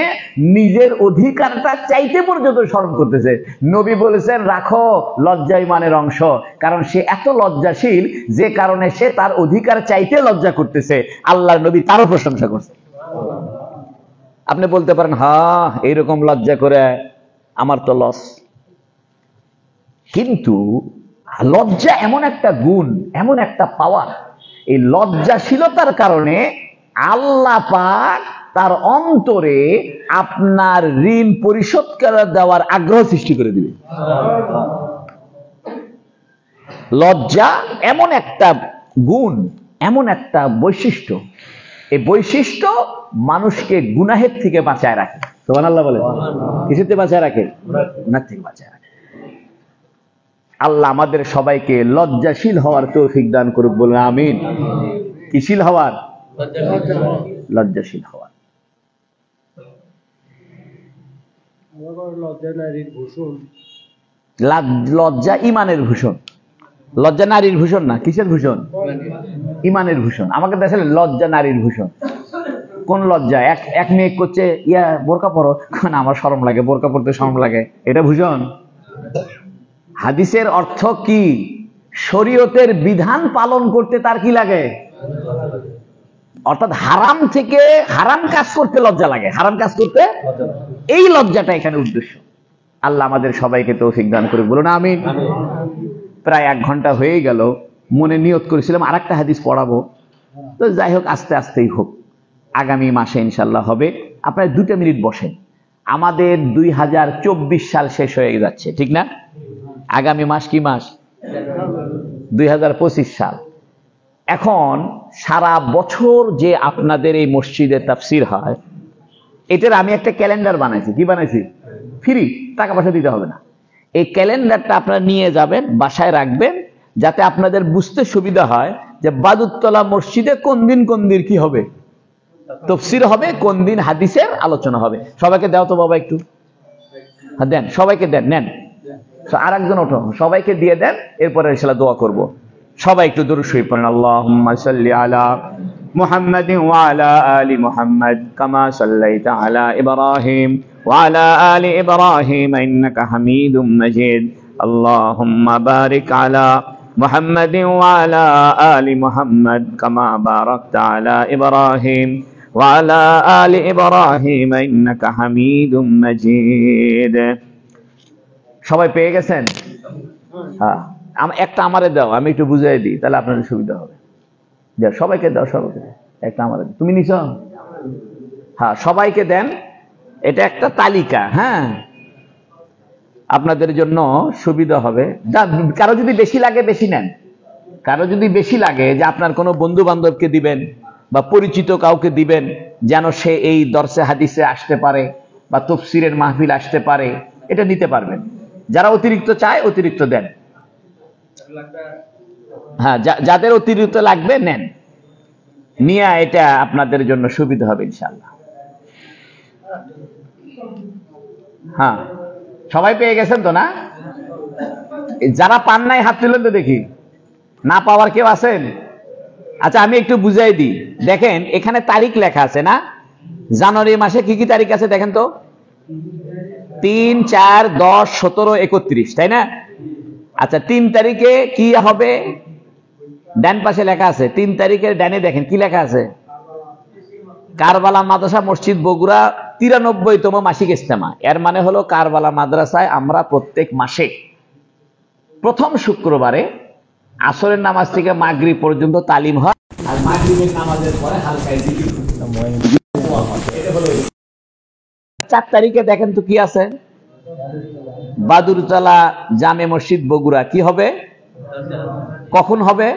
নিজের অধিকারটা চাইতে পর্যন্ত শরম করতেছে। নবী বলেছেন, রাখো, লজ্জা ঈমানের অংশ। কারণ সে এত লজ্জাশীল, যে কারণে সে তার অধিকার চাইতে লজ্জা করতেছে। আল্লাহর নবী তারও প্রশংসা করছে। আপনি বলতে পারেন, হ্যাঁ, এইরকম লজ্জা করে আমার তো লস। কিন্তু লজ্জা এমন একটা গুণ, এমন একটা পাওয়ার, এই লজ্জাশীলতার কারণে আল্লাহ পাক তার অন্তরে আপনার ঋণ পরিশোধ করে দেওয়ার আগ্রহ সৃষ্টি করে দিবে। লজ্জা এমন একটা গুণ, এমন একটা বৈশিষ্ট্য, এই বৈশিষ্ট্য মানুষকে গুনাহের থেকে বাঁচায় রাখে। সুবহানাল্লাহ বলে। কিসের থেকে বাঁচায় রাখে? গুনাহ থেকে বাঁচায় রাখে। আল্লাহ আমাদের সবাইকে লজ্জাশীল হওয়ার তৌফিক দান করুক, বলুন আমিন। কিশীল হওয়ার? লজ্জাশীল হওয়ার। লজ্জা ইমানের ভূষণ। লজ্জা নারীর ভূষণ না, কিসের ভূষণ? ইমানের ভূষণ। আমাকে দেখলে লজ্জা নারীর ভূষণ। কোন লজ্জা? এক মেয়ে করছে বোরকা পরো, না আমার শরম লাগে, বোরকা পরতে শরম লাগে, এটা ভূষণ? হাদিসের অর্থ কি? শরীয়তের বিধান পালন করতে তার কি লাগে? অর্থাৎ হারাম থেকে, হারাম কাজ করতে লজ্জা লাগে, হারাম কাজ করতে, এই লজ্জাটা এখানে উদ্দেশ্য। আল্লাহ আমাদের সবাইকে তৌফিক দান করুক, বলুন আমিন। প্রায় 1 ঘন্টা হয়ে গেল, মনে নিয়ত করেছিলাম আরেকটা হাদিস পড়াবো, তো যাই হোক আস্তে আস্তেই হোক, আগামী মাসে ইনশাল্লাহ হবে। আপনারা 2 মিনিট বসেন। আমাদের 2024 সাল শেষ হয়ে যাচ্ছে, ঠিক না? আগামী মাস কি মাস? 2025 সাল। এখন সারা বছর যে আপনাদের এই মসজিদে তাফসীর হয়, এটার আমি একটা ক্যালেন্ডার বানাইছি। কি বানাইছি? ফ্রি, টাকা পয়সা দিতে হবে না। এই ক্যালেন্ডারটা আপনারা নিয়ে যাবেন, বাসায় রাখবেন, যাতে আপনাদের বুঝতে সুবিধা হয় যে বাদুরতলা মসজিদে কোন দিন কি হবে, তাফসীর হবে, কোন দিন হাদিসের আলোচনা হবে। সবাইকে দাও তো বাবা একটু, হ্যাঁ দেন, সবাইকে দেন, নেন। আর একজন ওঠো, সবাইকে দিয়ে দেন, এরপরে ইনশাআল্লাহ দোয়া করব। সবাই একটু দরুদ শরীফ পড়েন। আল্লাহুম্মা সাল্লি আলা মুহাম্মাদিন ওয়া আলা আলি মুহাম্মাদ কামা সাল্লাইতা আলা ইব্রাহিম ওয়া আলা আলি ইব্রাহিম ইন্নাকা হামিদুম মাজিদ। আল্লাহুম্মা বারিক আলা মুহাম্মাদিন ওয়া আলা আলি মুহাম্মাদ কামা বারাকতা আলা ইব্রাহিম ওয়া আলা আলি ইব্রাহিম ইন্নাকা হামিদুম মাজিদ। সবাই পেয়ে গেছেন? হ্যাঁ, একটা আমারে দাও, আমি একটু বুঝাই দিই, তাহলে আপনাদের সুবিধা হবে। যাও, সবাইকে দাও, সবাইকে একটা আমারে। তুমি নিছ? হ্যাঁ, সবাইকে দেন। এটা একটা তালিকা, হ্যাঁ, আপনাদের জন্য সুবিধা হবে। কারো যদি বেশি লাগে বেশি নেন। কারো যদি বেশি লাগে যে আপনার কোনো বন্ধু বান্ধবকে দিবেন বা পরিচিত কাউকে দিবেন, যেন সে এই দরসে হাদিসে আসতে পারে বা তাফসীরের মাহফিল আসতে পারে, এটা নিতে পারবেন। যারা অতিরিক্ত চায় অতিরিক্ত দেন। হ্যাঁ, যাদের অতিরিক্ত লাগবে নেন, নিয়ে এটা আপনাদের জন্য সুবিধা হবে ইনশাআল্লাহ। হ্যাঁ, সবাই পেয়ে গেছেন তো না? যারা পান নাই হাত তুলেন তো দেখি। না পাওয়ার কেউ আছেন? আচ্ছা, আমি একটু বুঝাই দিই। দেখেন এখানে তারিখ লেখা আছে না? জানুয়ারি মাসে কি কি তারিখ আছে দেখেন তো? 3, 4, 10, 17, 31, তাই না? আচ্ছা, 3 তারিখে কি হবে? ডান পাশে লেখা আছে। 3 তারিখের ডানে দেখেন কি লেখা আছে? কারবালা মাদ্রাসা মসজিদ বগুড়া 93তম মাসিক ইজতেমা। এর মানে হলো কারবালা মাদ্রাসায় আমরা প্রত্যেক মাসে প্রথম শুক্রবারে আসরের নামাজ থেকে মাগরিব পর্যন্ত তালিম হয়, আর মাগরিবের নামাজের পরে হালকা জিকির। 4 তারিখে দেখেন তো কি আছে? বাদুরতলা জামে মসজিদ বগুড়া কি হবে? কখন হবে?